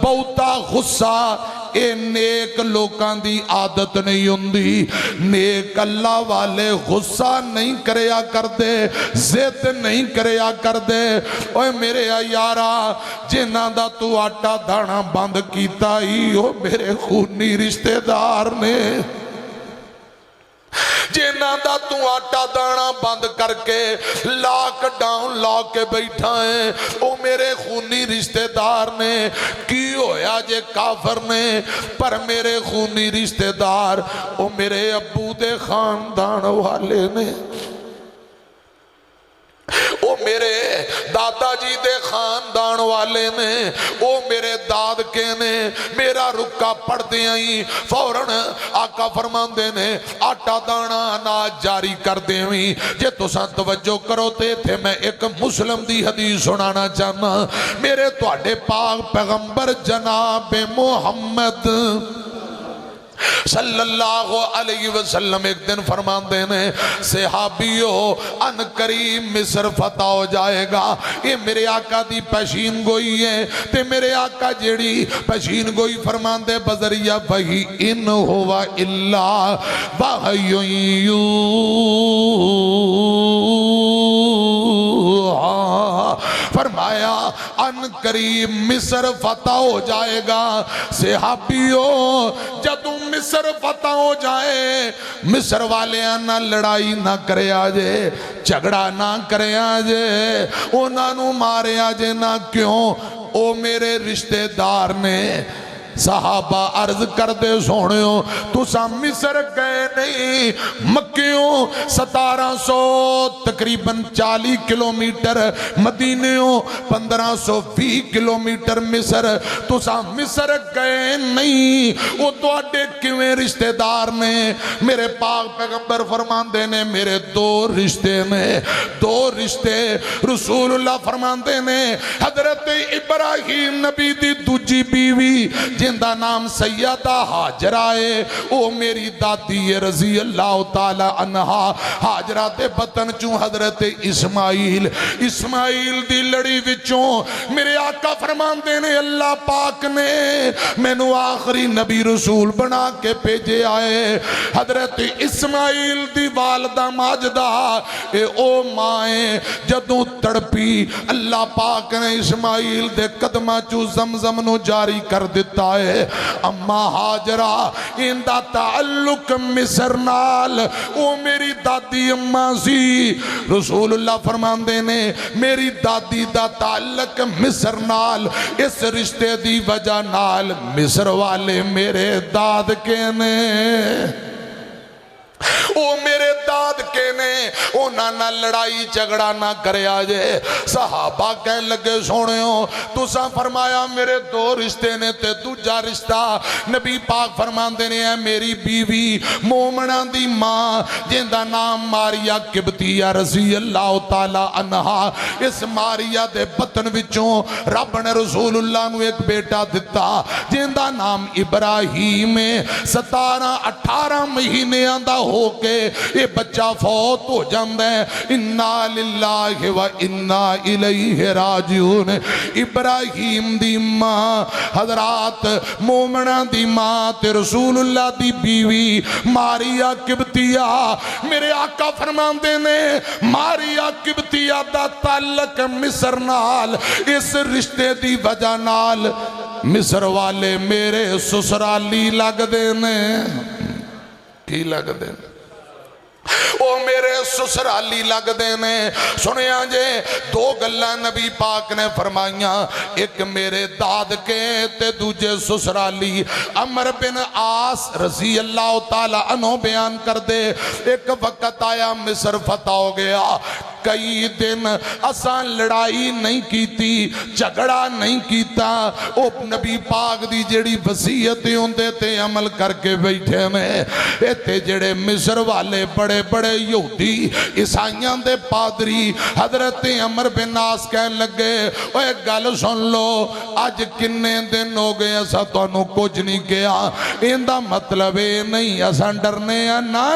Speaker 1: بہتا غصہ اے نیک لوکاں دی عادت نہیں ہوندی نیک اللہ والے غصہ نہیں کریا کر دے زد نہیں کریا کر دے اوے میرے یارا جنہ دا تو آٹا دانا بند کیتا ہی ہو میرے خونی رشتہ دار نے جنہ دا تو آٹا دانا بند کر کے لاک ڈاؤن لا کے بیٹھا ہے او میرے خونی رشتہ دار نے کی ہویا جے کافر نے پر میرے خونی رشتہ دار او میرے ابو دے خاندان والے نے او میرے دادا جی دے خاندان والے نے او میرے داد کے نے میرا رکا پڑھ دیں ہی فوراً آقا فرماندے نے آٹا دانا اناج جاری کر دیں ہی جے تو ساں توجہ کرو تھے میں ایک مسلم دی حدیث سنانا چاہنا میرے توڑے پاک پیغمبر جناب محمد صلی اللہ علیہ وسلم ایک دن فرمان دینے صحابیو ان قریب مصر فتح ہو جائے گا یہ میرے آقا دی پیشین گوئی ہے تے میرے آقا جیڑی پیشین گوئی فرمان دے بذریعہ وحی ان ہوا اللہ وحی فرمایا ان قریب مصر فتح ہو جائے گا صحابیو جدو مصر فتح ہو جائے مصر والے نہ لڑائی نہ کرے آجے جھگڑا نہ کرے آجے انہوں مارے آجے نہ کیوں او میرے رشتہ دار نے صحابہ عرض کر دے سونیوں تساں مصر گئے نہیں، مکیوں 1700 تقریباً 40 کلومیٹر، مدینیوں 1520 کلومیٹر مصر، تساں مصر گئے نہیں، وہ تو اڈے کیویں رشتہ دار نے؟ میرے پاک پیغمبر فرماندے نے میرے دو رشتے نے، دو رشتے رسول اللہ فرماندے نے حضرت ابراہیم نبی دی دوجی بیوی جن دا نام سیدہ حاجرہ ہے، او میری دادی رضی اللہ تعالی عنہا، حاجرہ دے بطن چوں حضرت اسماعیل دی لڑی وچوں میرے آقا فرماندے نے اللہ پاک نے میں نو آخری نبی رسول بنا کے بھیجے آئے۔ حضرت اسماعیل دی والدہ ماجدہ اے او مائیں جدوں تڑپی، اللہ پاک نے اسماعیل دے قدمہ چو زمزم نو جاری کر دیتا ہے۔ اما حاجرہ اندہ تعلق مصر نال، او میری دادی اماں سی، رسول اللہ فرماندے نے میری دادی دا تعلق مصر نال، اس رشتے دی وجہ نال مصر والے میرے داد کے نے، او میرے داد کے نے، او نہ لڑائی جھگڑا نہ کرے آجے۔ صحابہ کہنے لگے سونیوں تساں فرمایا میرے دو رشتے نے تے دوجا رشتہ، نبی پاک فرماندے نے میری بیوی مومنہ دی ماں جن دا نام ماریا قبطیہ رضی اللہ تعالی عنہا، اس ماریا دے بطن وچوں رب نے رسول اللہ نو ایک بیٹا دتا جن دا نام ابراہیم، 17-18 مہینے آندہ ہو کے یہ بچہ فوت ہو جاندہ ہے۔ انا للہ و انا الیہ راجعون۔ ابراہیم دی ماں حضرات مومنہ دی ماں تے رسول اللہ دی بیوی ماریا قبطیہ، میرے آقا فرماندے نے ماریا قبطیہ دا تعلق مصر نال، اس رشتے دی وجہ نال مصر والے میرے سسرالی لگ دینے، کی لگ دینے؟ او میرے سسرالی لگ دینے۔ سنیا جے دو گلہ نبی پاک نے فرمائیاں، ایک میرے داد کے تے دوجے سسرالی۔ عمر بن عاص رضی اللہ تعالی عنہ بیان کر دے ایک وقت آیا مصر فتح ہو گیا، کئی دن اسان لڑائی نہیں کیتی، جھگڑا نہیں کیتا، او نبی پاک دی جڑی وصیت ہوندے تے عمل کر کے بیٹھے میں، ایتے جڑے مصر والے بڑے بڑے یہودی عیسائیاں دے پادری حضرت عمر بن عاص کہنے لگے اوہ گل سن لو آج کنے دن ہو گئے ایسا تو انہوں کچھ نہیں کیا، اندہ مطلب نہیں ایسا ڈرنے ہیں، نا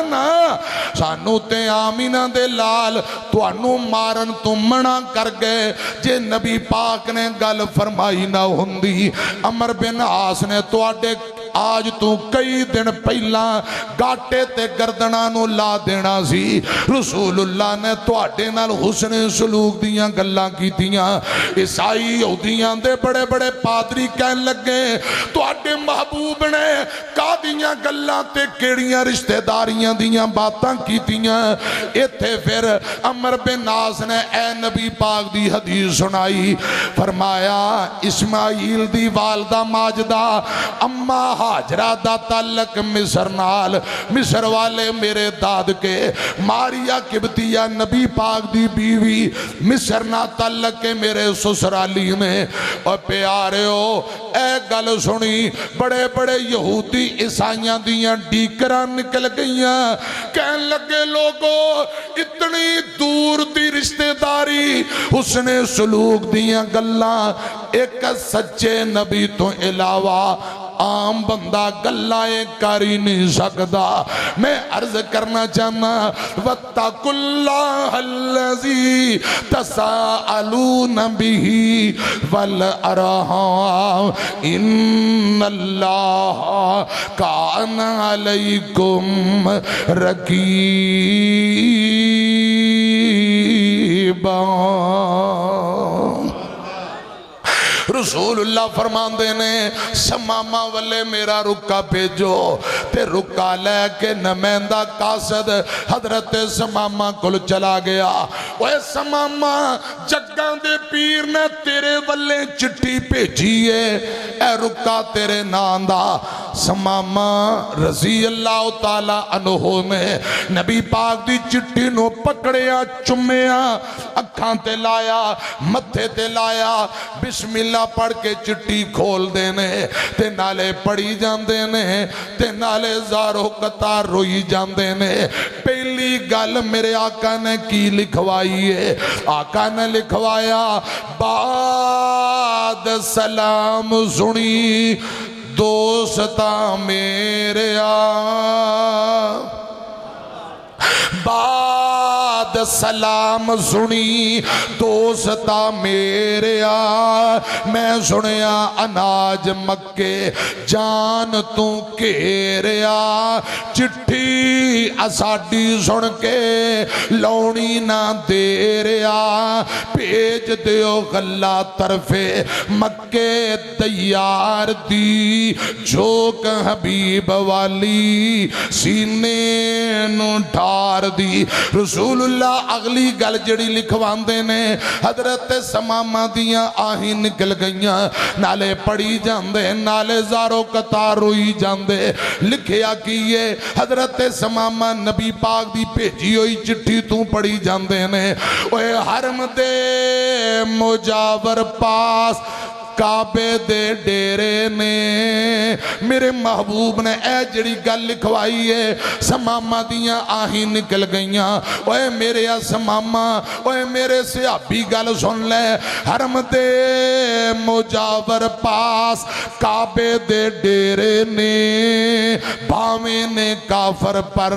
Speaker 1: سانو تے آمینہ دے لال تو انہوں مارن تو منع کر گئے، جے نبی پاک نے گل فرمائی نہ ہوندی۔ عمر بن عاص نے تو آڈے آج تو کئی دن پہلا گاٹے تے گردنانو لا دینا سی، رسول اللہ نے تو آڈے نال حسن سلوک دیاں گلاں کی دیاں۔ عیسائی یہودیاں دے بڑے بڑے پادری کہن لگے تو آڈے محبوب نے کا دیاں گلاں تے کیڑیاں رشتہ داریاں دیاں باتاں کی دیاں۔ ایتھے پھر عمر بن عاص نے اے نبی پاک دی حدیث سنائی، فرمایا اسماعیل دی والدہ ماجدہ اما حاجرہ دا تعلق مصر نال، مصر والے میرے داد کے، ماریا قبطیہ نبی پاک دی بیوی، مصر نا تعلق کے میرے سسرالی میں۔ اور پیارے ہو اے گل سنی، بڑے بڑے یہودی عیسائیاں دیاں ڈیکران نکل گئیاں، کہن لگے لوگو اتنی دور دی رشتہ داری، حسن سلوک دیاں گلاں، ایک سچے نبی تو علاوہ عام بندہ گلائیں کاری نہیں سکتا۔ میں عرض کرنا چاہنا وَاتَّقُوا اللَّهَ الَّذِي تَسَاءَلُونَ بِهِ وَالْأَرْحَامَ إِنَّ اللَّهَ كَانَ عَلَيْكُمْ رَقِيبًا۔ رسول اللہ فرمان دینے سمامہ والے میرا رکا بھیجو، تے رکا لے کے نمائندہ قاصد حضرت سمامہ کل چلا گیا۔ وہ سمامہ جگہ جگاں دے پیر نے تیرے والے چٹھی بھیجی ہے، اے رکا تیرے نام دا سماما رضی اللہ تعالیٰ عنہ نے نبی پاک دی چٹھی نو پکڑیا، چمیا، اکھاں تے لایا، متھے تے لایا، بسم اللہ پڑھ کے چٹھی کھول دینے تے نالے پڑھی جان دینے تے نالے زارو قطار روئی جان دینے۔ پہلی گل میرے آقا نے کی لکھوائی ہے، آقا نے لکھوایا بعد سلام سنی دوستا میرے بعد سلام سنی دوستا میرے میں سنیا اناج مکے جان تو کیریا، چٹھی اساڈی سن کے لونی نہ دیریا، بھیج دیو غلہ طرف مکے تیار دی، جھوک حبیب والی سینے نو ڈھار دی۔ رسول اللہ اگلی گل جڑی لکھوان دینے حضرت سمامہ دیاں آہیں نکل گئیاں، نالے پڑھی جاندے نالے زارو قطار روئی جاندے۔ لکھیا کیے حضرت سمامہ نبی پاک دی بھیجی ہوئی چٹھی تو پڑھی جاندے نے، اوے حرم دے مجاور پاس کعبے دے ڈیرے نے میرے محبوب نے اے جڑی گل لکھوائی ہے، سمامہ دیاں آہیں نکل گئیاں، اوے میرے سمامہ، اوے میرے صحابی گل سن لے، حرم دے مجاور پاس کعبے دے ڈیرے نے بھاویں نے کافر پر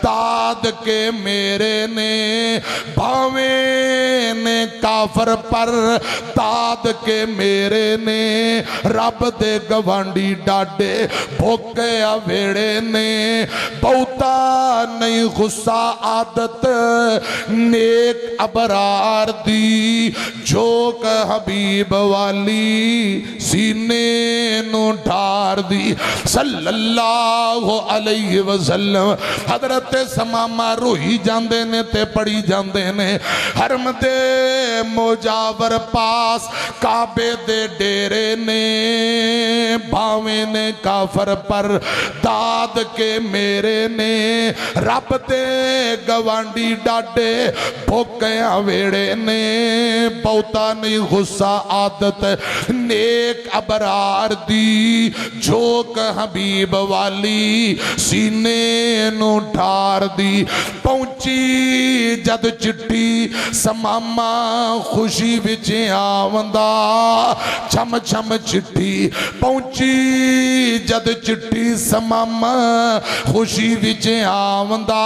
Speaker 1: داد کے میرے نے، بھاویں نے کافر پر داد کے میرے نے، رب دے گوانڈی ڈاڈے بھوکیا ویڑے نے، بہتا نہیں غصہ عادت نیک ابرار دی، جھوک حبیب والی سینے نو ڈھار دی صلی اللہ علیہ وسلم۔ حضرت سمامہ روئی جاندے نے تے پڑھی جاندے نے، حرم دے مجاور پاس کعبے دے ڈیرے نے بھاویں نے کافر پر داد کے میرے نے، رب دے گوانڈی ڈاڈے بھوکیاں ویڑے نے، بہتا نہیں غصہ عادت نیک ابرار دی، جھوک حبیب والی سینے نو ڈھار دی۔ پہنچی جد چٹھی سمامہ خوشی وچ آوندا، چھم چھم چٹھی پہنچی جد چٹھی سمامہ خوشی وچ آوندا،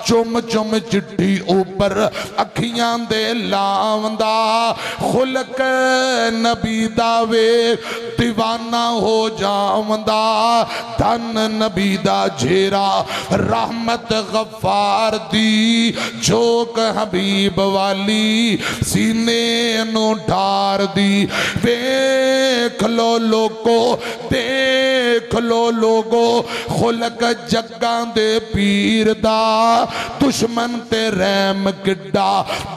Speaker 1: چم چم چٹھی اوپر اکھیاں دے لاوندا، خلق نبی دا وے دیوانہ ہو جاوندا، دھن نبی دا جھیرا رحمت غفار دی، جھوک حبیب والی سینے نو ڈھار دی۔ دیکھ لو لوگو دیکھ لو لوگو خلق جگاں دے پیر دا، دشمن تے رحم کڈا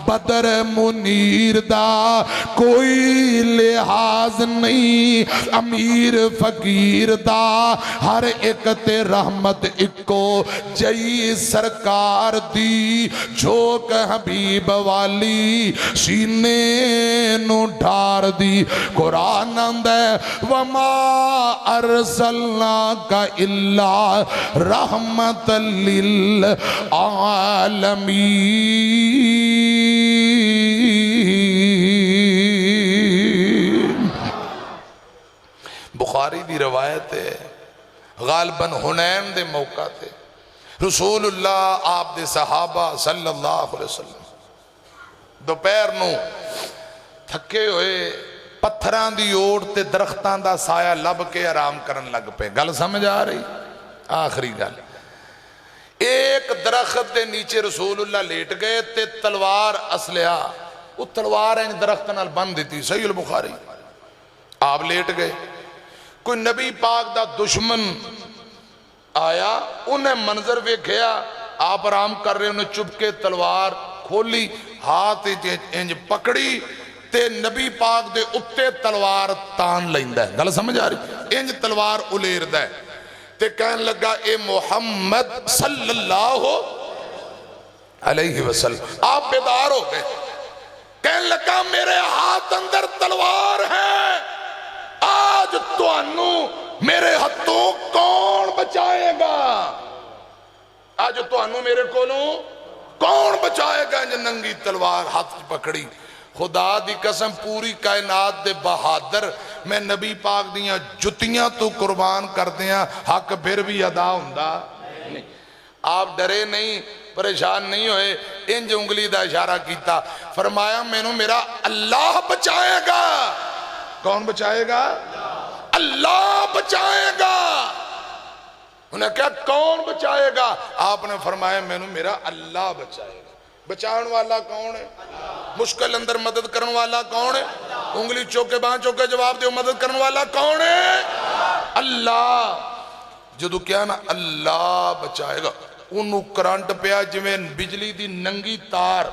Speaker 1: بدر منیر دا، کوئی لحاظ نہیں امیر فقیر دا، ہر ایک تے رحمت اکو جئی سرکار دی، جھوک حبیب والی سینے نو ڈھار دی۔ قرآن اندے وما ارسلناک الا رحمت للعالمین۔ بخاری دی روایت ہے، غالباً حنین دے موقع تے رسول اللہ آپ دے صحابہ صلی اللہ علیہ وسلم دوپہر نو تھکے ہوئے پتھران دی اوڑ تے درختان دا سایہ لب کے آرام کرن لگ پہ۔ گل سمجھ آ رہی؟ آخری گل، ایک درخت دے نیچے رسول اللہ لیٹ گئے تے تلوار اسلحہ، وہ تلوار ان درخت نال بند دیتی، صحیح البخاری۔ آپ لیٹ گئے، کوئی نبی پاک دا دشمن آیا، انہیں منظر ویکھیا آپ آرام کر رہے، انہیں چپ کے تلوار کھولی ہاتھ انج پکڑی تے نبی پاک دے اتے تلوار تان لیندا ہے. گل سمجھ آ رہی؟ انج تلوار الیردا ہے تے کہن لگا اے محمد صلی اللہ علیہ وسلم. آپ بیدار ہو گئے. کہن لگا میرے ہاتھ اندر تلوار ہے, آج تانوں میرے ہاتھوں کون بچائے گا؟ آج تانوں میرے کولوں کون بچائے گا؟ انج ننگی تلوار ہاتھ پکڑی. خدا دی قسم پوری کائنات دے بہادر میں نبی پاک دیاں جتیاں تو قربان کر دیاں, حق پھر بھی ادا ہوندا نہیں. آپ ڈرے نہیں, پریشان نہیں ہوئے, انج انگلی دا اشارہ کیتا, فرمایا مینوں میرا اللہ بچائے گا. کون بچائے گا؟ اللہ بچائے گا. انہیں کہا کون بچائے گا؟ آپ نے فرمایا مینوں میرا اللہ بچائے گا. بچان والا کون ہے؟ مشکل اندر مدد کرن والا کون ہے؟ انگلی چوکے بان چوکے جواب دیو, مدد کرن والا کون ہے؟ اللہ. جدو کیا نا اللہ بچائے گا, انہوں کرنٹ پیا جویں بجلی دی ننگی تار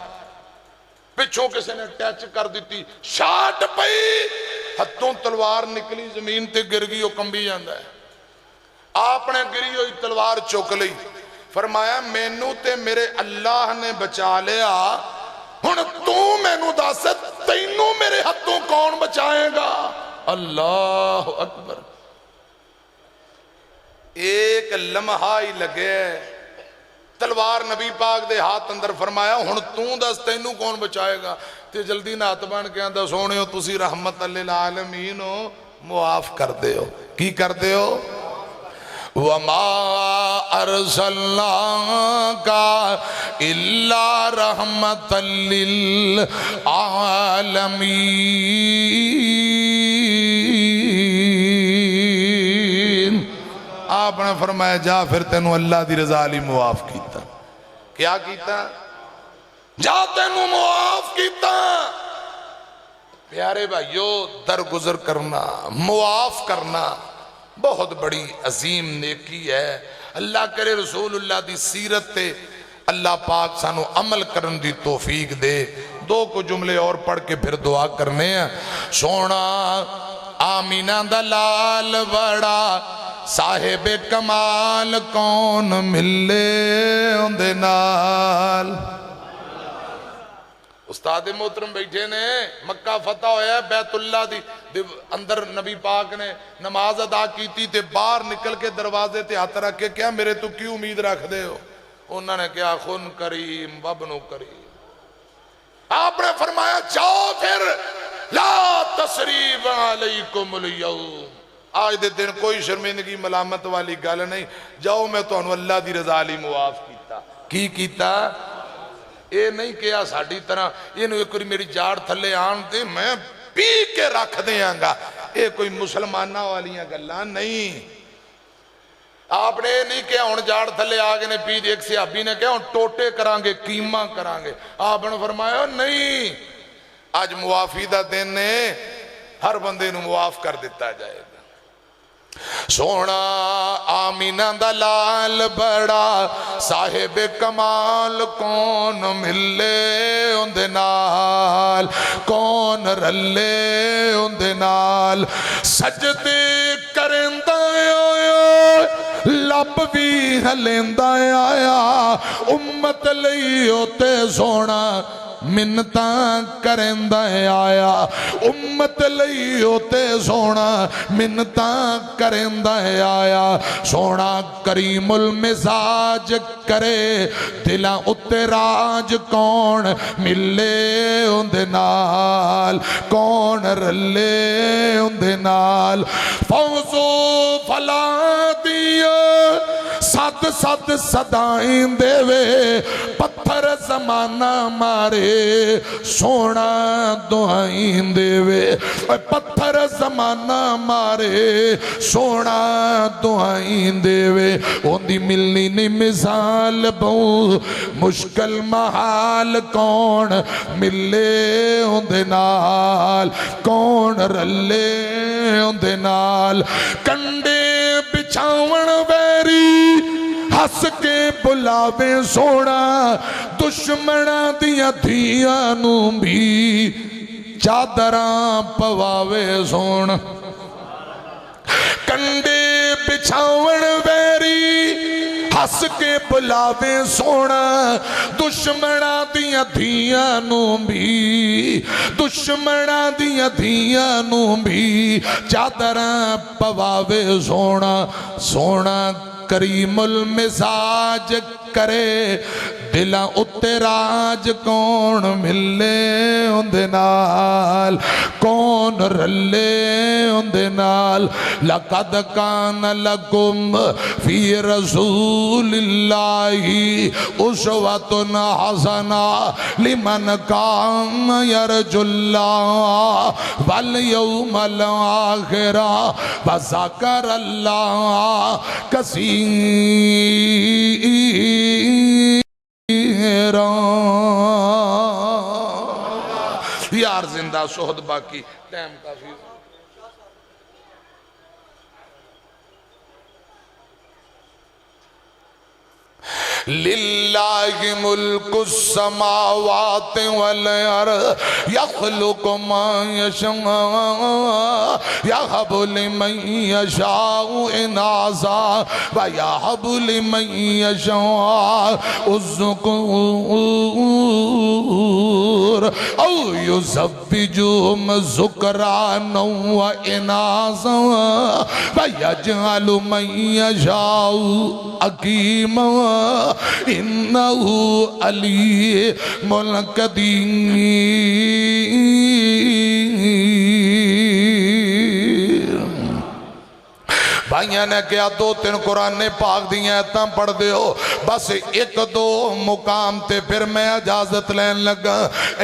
Speaker 1: پچھوں کسی نے ٹیچ کر دیتی, شاٹ پئی, ہتھوں تلوار نکلی زمین تے گر گئی, وہ کمبی جاندہ ہے. آپ نے گری ہوئی تلوار چوک لئی, فرمایا مینوں تے میرے اللہ نے بچا لیا, ہن تو مینوں دس تینوں میرے ہاتھوں کون بچائے گا؟ اللہ اکبر. ایک لمحہ ہی لگے, تلوار نبی پاک دے ہاتھ اندر, فرمایا ہن تو دس تینوں کون بچائے گا؟ تے جلدی نات بان کے آندہ سونے ہو تسی رحمت للعالمین ہو, معاف کر دے ہو. کی کر دے ہو؟ وَمَا أَرْسَلْنَاكَ إِلَّا رَحْمَةً لِلْعَالَمِينَ. آپ نے فرمایا جا پھر تینوں اللہ دی رضا علی معاف کیتا. کیا کیتا؟ جا تینوں معاف کیتا. پیارے بھائیو, درگزر کرنا, معاف کرنا بہت بڑی عظیم نیکی ہے. اللہ کرے رسول اللہ دی سیرت تے اللہ پاک سانو عمل کرن دی توفیق دے. دو کو جملے اور پڑھ کے پھر دعا کرنے ہیں. سونا آمینہ دلال بڑا صاحب کمال کون ملے اندے نال. استاد محترم بیٹھے نے, مکہ فتح ہویا ہے, بیت اللہ دی اندر نبی پاک نے نماز ادا کی تھی, تے باہر نکل کے دروازے تے ہاتھ رکھ کے کیا میرے تو کیوں امید رکھ دے ہو؟ انہوں نے کیا خن کریم وابنو کریم. آپ نے فرمایا جاؤ پھر, لا تسریب علیکم اليوم, آج دے دن کوئی شرمندگی ملامت والی گل نہیں. جاؤ میں تو انہوں اللہ دی رضا علی معاف کیتا. کی کیتا؟ اے نہیں کیا ساڑھی طرح یہ کوئی میری جاڑ تھلے آن دے میں پی کے رکھ دیاں گا, اے کوئی مسلمانہ والیاں گلان نہیں. آپ نے نہیں کیا ہون جاڑ تھلے آگے نے پی دی, ایک صحابی نے کیا ہون ٹوٹے کرانگے, قیمہ کرانگے. آپ نے فرمایا نہیں, آج معافی دا دن نے, ہر بندے نو معاف کر دیتا جائے گا. سونا آمینہ دلال بڑا صاحب کمال کون ملے اندے نال, کون رلے اندے نال. سجدے کرندہ آیا, لب بھی ہلیندہ آیا, امت لئی ہوتے سونا منتاں کرندہ آیا, امت لئی ہوتے سونا منتاں کرندہ آیا. سونا کریم المزاج کرے دلاں اتے راج کون ملے اندے نال, کون رلے اندے نال. فوزو فلا دیا سد سد صدائیں دے وے, پتھر زمانہ مارے سونا دعائیں دے وے, پتھر زمانہ مارے سونا دعائیں دے وے. اوندی ملنی نہیں مثال بہو مشکل محال, کون ملے اوندے نال, کون رلے اوندے نال. کنڈے بچھاون ویری ہس کے بلاوے سونا دشمناں دیاں دھیاں نوں بھی چادراں پواوے سونا کنڈے بچھاون ویری ہس کے بلاوے سونا دشمناں دیاں دھیاں نوں بھی دشمناں دیاں دھیاں نوں بھی چادراں پواوے سونا سونا کریم المزاج کرے دلاں اتے راج کون ملے اندے نال کون رلے اندے نال لقد کان لکم فی رسول اللہ اسوۃ حسنہ لمن کان یرجو اللہ والیوم الآخر وذکر اللہ کثیرا یار زندہ شہد باقی ٹائم کافی للہ ملک السماوات والارض یخلق ما یشاء یہب لمن یشاء اناثا ویہب لمن یشاء الذکور او یزوجہم ذکرانا واناثا ویجعل من یشاء عقیما انہو علیم قدیر بھائیاں نے کیا دو تین قرآن پاک دیا ایتاں پڑھ دے ہو بس ایک دو مقام تے پھر میں اجازت لین لگا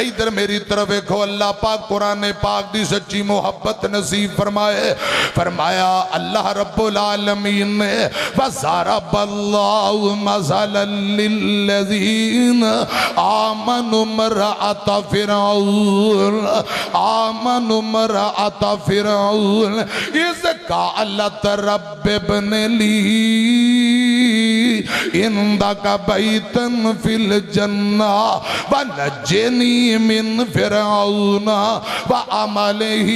Speaker 1: ادھر میری طرف ایکھو اللہ پاک قرآن پاک دی سچی محبت نصیب فرمائے فرمایا اللہ رب العالمین نے وَضَرَبَ اللَّهُ مَثَلًا لِلَّذِينَ آمَنُوا امْرَأَتَ فِرْعَوْنَ آمَنُوا امْرَأَتَ فِرْعَوْنَ اِذْ قَالَتْ رب ابن لی عندک بیتا فی الجنہ ونجنی من فرعون وعملہ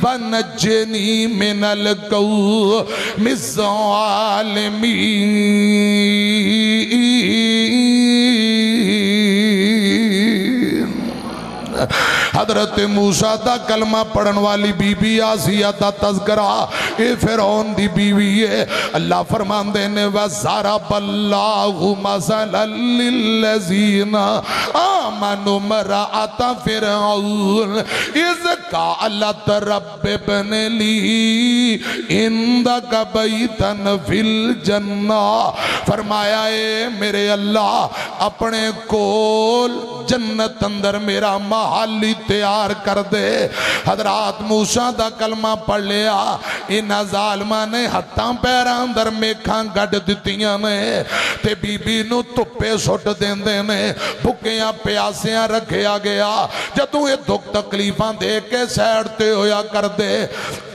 Speaker 1: ونجنی من القوم الظالمین حضرت موسیٰ دا کلمہ پڑھن والی بی بی آسیہ دا تذکرہ اے فرعون دی بیوی ہے اللہ فرمان دینے وَضَرَبَ اللَّهُ مَثَلًا لِلَّذِينَ آمَنُوا امْرَأَتَ فِرْعَوْنَ اِذْ قَالَتْ رَبِّ ابْنِ لِي عِندَكَ بَيْتًا فِي الْجَنَّةِ فرمایا اے میرے اللہ اپنے کول جنت اندر میرا محلی تیار کر دے حضرات موسیٰ دا کلمہ پڑھ لیا ان ظالمہ نے ہتھاں پیراں اندر میکھاں گڑ دتیاں نے تے بی بی نو تپے سٹ دین دینے بھکیاں پیاسیاں رکھیا گیا جدوں یہ دکھ تکلیفاں دے کے سیڑتے ہویا کر دے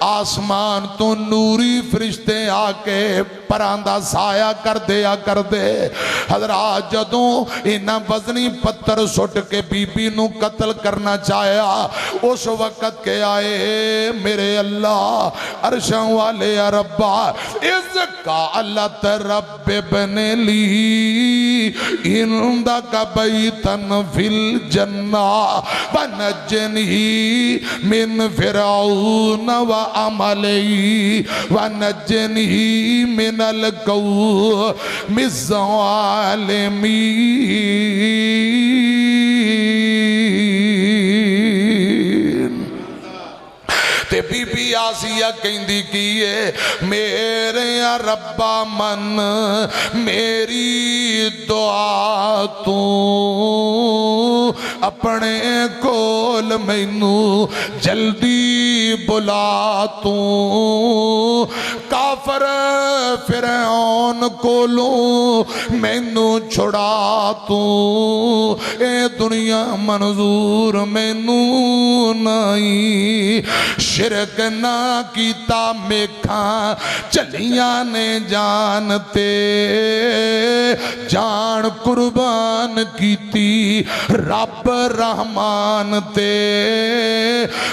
Speaker 1: آسمان تو نوری فرشتے آکے پراندہ سایہ کر دیا کر دے حضرات جدوں انہاں وزنی پتھر سٹ کے بی بی نو قتل کرنا چاہیا اس وقت کے آئے میرے اللہ عرشاں والے ربا اذ قالت رب ابن لی عندک بیتا فی الجنہ ونجنی من فرعون وعملہ ونجنی من القوم الظالمین تے بی بی آسیہ کہندی کیے میرے ربا من میری دعا تو اپنے کول مینو جلدی بلا تو کافر فرعون کولوں مینو چھڑا تو اے دنیا منظور مینو نہیں شرک نہ کیتا میکھاں چلیاں نے جانتے جان قربان کیتی رب رحمان تے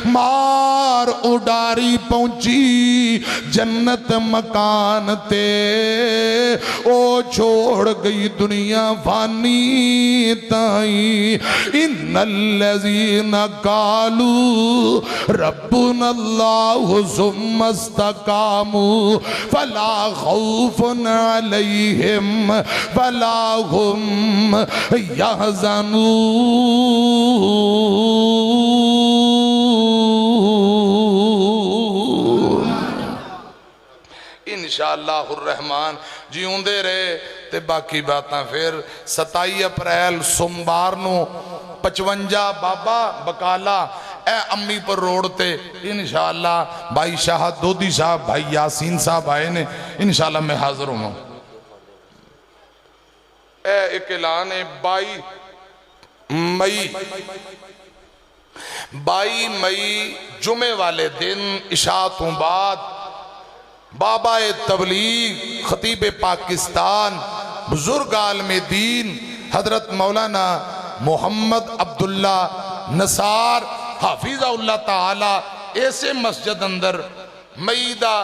Speaker 1: مار اڈاری پہنچی جنت مکان تے او چھوڑ گئی دنیا فانی تائیں ان الذین قالوا ربنا اللہ ثم استقاموا فلا خوف علیہم ولا هم يحزنون انشاءاللہ الرحمن جیوں دے رہے تے باقی باتاں پھر 27 اپریل سوموار نو 55 بابا بکالا اے امی پر روڑ تے انشاءاللہ بھائی شاہد دودی صاحب بھائی یاسین صاحب آئے نے انشاءاللہ میں حاضر ہوں اے ایک اعلان ہے 22 مئی جمعے والے دن عشاء تو بعد بابا تبلیغ خطیب پاکستان بزرگ عالم دین حضرت مولانا محمد عبداللہ نصار حافظہ اللہ تعالی ایسے مسجد اندر مئی دا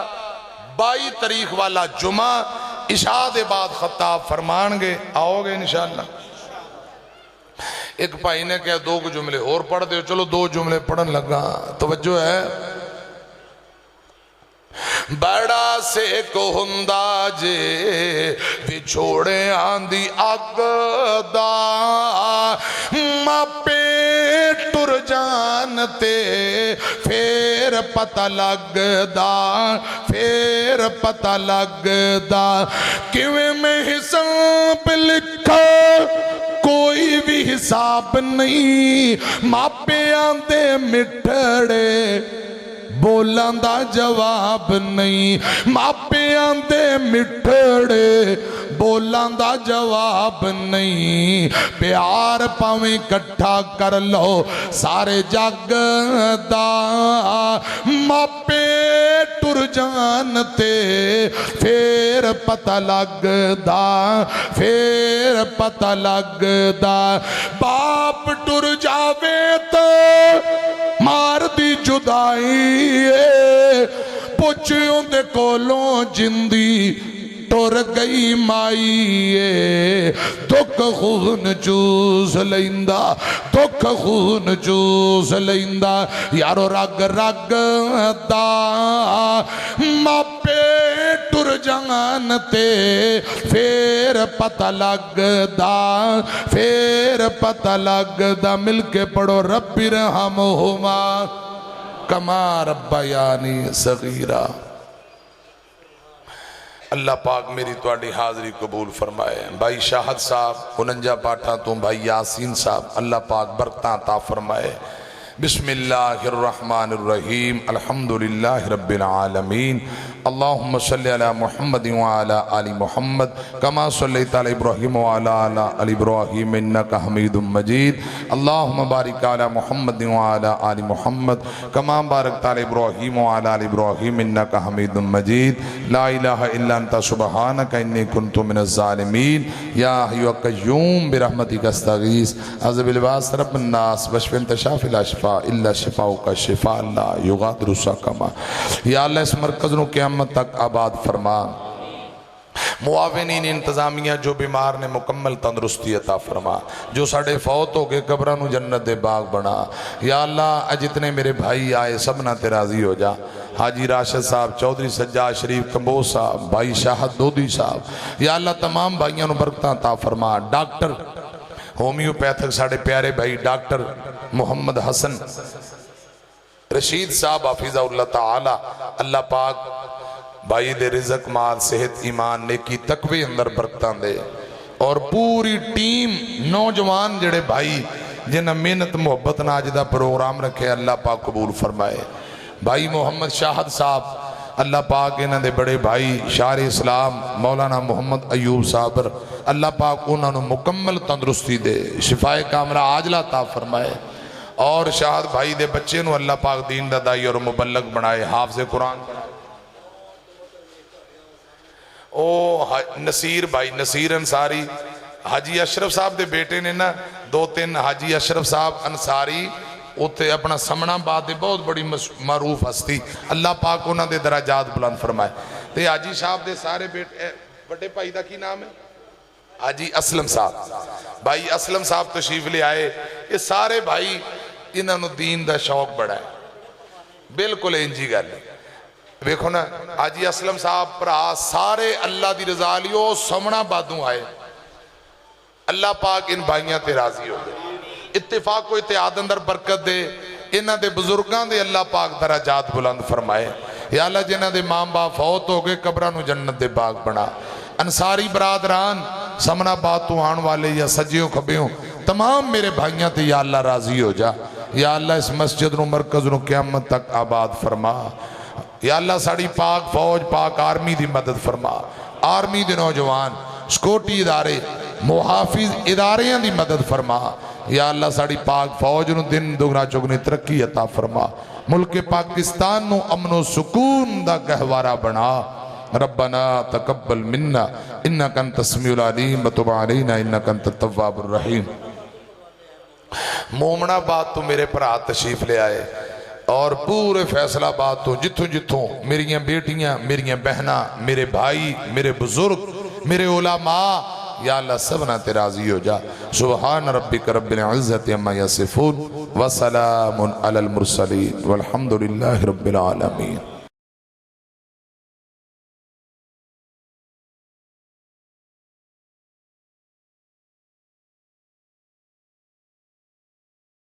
Speaker 1: 22 تاریخ والا جمعہ عشاء دے بعد خطاب فرمان گے آؤ گے انشاءاللہ ایک بھائی نے کہا 2 جملے اور پڑھ دے چلو 2 جملے پڑھن لگا توجہ ہے بڑا سے کو ہندا جے بچھوڑے آندھی اگ دا ماں پہ ٹر جانتے پھر پتہ لگ دا پھر پتہ لگ دا کیویں میں حساب لکھا کوئی بھی حساب نہیں ماپے آندے مٹھڑے بولان دا جواب نہیں ماپے آندے مٹھڑے بولان دا جواب نہیں پیار پاویں کٹھا کر لو سارے جگ دا ماپے ٹر جانتے پھر پتہ لگ دا پھر پتہ لگ دا باپ ٹر جاوے تو مار دی جدائی پوچھوں دے کولوں جندی ٹر گئی مائی دکھ خون چوس لیندہ دکھ خون چوس لیندہ یارو رگ رگ دا ماپے ٹر جانتے پھر پتہ لگ دا پھر پتہ لگ دا مل کے پڑھو رب ارحمہما کما ربیانی صغیرہ اللہ پاک میری تواڈی حاضری قبول فرمائے بھائی شاہد صاحب 49 پاٹھا تو بھائی یاسین صاحب اللہ پاک برکتاں عطا فرمائے بسم اللہ الرحمن الرحیم الحمدللہ رب العالمین اللہم صلی علی محمد وعلی آل محمد کما صلیت علی ابراہیم وعلی آل ابراہیم انکا حمید مجید اللہم بارک علی محمد وعلی آل محمد کما بارکت علی ابراہیم وعلی آل ابراہیم انکا حمید مجید لا الہ الا انت سبحانک انی کنت من الظالمین یا حی و قیوم برحمتک استغیث عذب الباس رب الناس وشف انت شافی لا شفا الا شفاؤ کا شفا اللہ یغادر سقما یا اللہ اس مرکز نو قیامت تک آباد فرما معاونین انتظامیہ جو بیمار نے مکمل تندرستی عطا فرما جو ساڑے فوت ہو گئے قبرانو جنت دے باغ بنا یا اللہ جتنے میرے بھائی آئے سبنا تے راضی ہو جا حاجی راشد صاحب چودھری سجاد شریف کمبوز صاحب بھائی شاہد دودی صاحب یا اللہ تمام بھائیوں نو برکتاں عطا فرما ڈاکٹر ہومیوپیتھک ساڑے پیارے بھائی ڈاکٹر محمد حسن رشید صاحب حافظہ اللہ تعالی اللہ پاک بھائی دے رزق مال صحت ایمان نیکی تقوی اندر برکتاں دے اور پوری ٹیم نوجوان جڑے بھائی جنہیں محنت محبت ناج دا پروگرام رکھے اللہ پاک قبول فرمائے۔ بھائی محمد شاہد صاحب اللہ پاک انہاں دے بڑے بھائی شاعر اسلام مولانا محمد ایوب صابر اللہ پاک انہاں نو مکمل تندرستی دے، شفائے کاملہ عاجلہ عطا فرمائے، اور شاہد بھائی دے بچے نو اللہ پاک دین دا دائی اور مبلغ بنائے، حافظ قرآن بنائے۔ نصیر بھائی نصیر انصاری حاجی اشرف صاحب دے بیٹے نے نا 2-3 حاجی اشرف صاحب انصاری اتے اپنا سمنا بات دے بہت بڑی معروف ہستی، اللہ پاک انہاں دے درجات بلند فرمائے۔ تے حاجی صاحب دے سارے بیٹے بڑے بھائی دا کی نام ہے حاجی اسلم صاحب، بھائی اسلم صاحب تشریف لے آئے، یہ سارے بھائی انہاں نو دین دا شوق بڑا ہے، بالکل انجی گل ہے۔ دیکھو نا حاجی اسلم صاحب پرا سارے اللہ دی رضا لیو سمنا بادوں آئے، اللہ پاک ان بھائیاں تے راضی ہو گئے، اتفاق و اتحاد اندر برکت دے، انہاں دے بزرگان دے اللہ پاک درجات بلند فرمائے۔ یا اللہ جنہاں دے ماں باپ فوت ہو گئے قبرہ نو جنت دے باغ بنا۔ انصاری برادران سمنا باتوں آن والے یا سجیوں کھبیوں تمام میرے بھائیاں تے یا اللہ راضی ہو جا۔ یا اللہ اس مسجد نو مرکز نو قیامت تک آباد فرما۔ یا اللہ ساڑی پاک فوج پاک آرمی دی مدد فرما، آرمی دی نوجوان سکوٹی ادارے محافظ اداریاں دی مدد فرما۔ یا اللہ ساڑی پاک فوج نو دن دگنا چگنی ترقی عطا فرما، ملک پاکستان نو امن و سکون دا گہوارہ بنا۔ ربنا تقبل منا انکا انت السمیع العلیم وتب علینا انکا انت التواب الرحیم۔ مومن آباد تو میرے پرا تشریف لے آئے اور پورے فیصلہ آباد تو جتھوں جتھوں میریاں بیٹیاں میریاں بہناں میرے بھائی میرے بزرگ میرے علماء یا اللہ سبنا تے راضی ہو جا۔ سبحان ربک رب العزت عما یصفون وسلام علی المرسلین والحمدللہ رب العالمین۔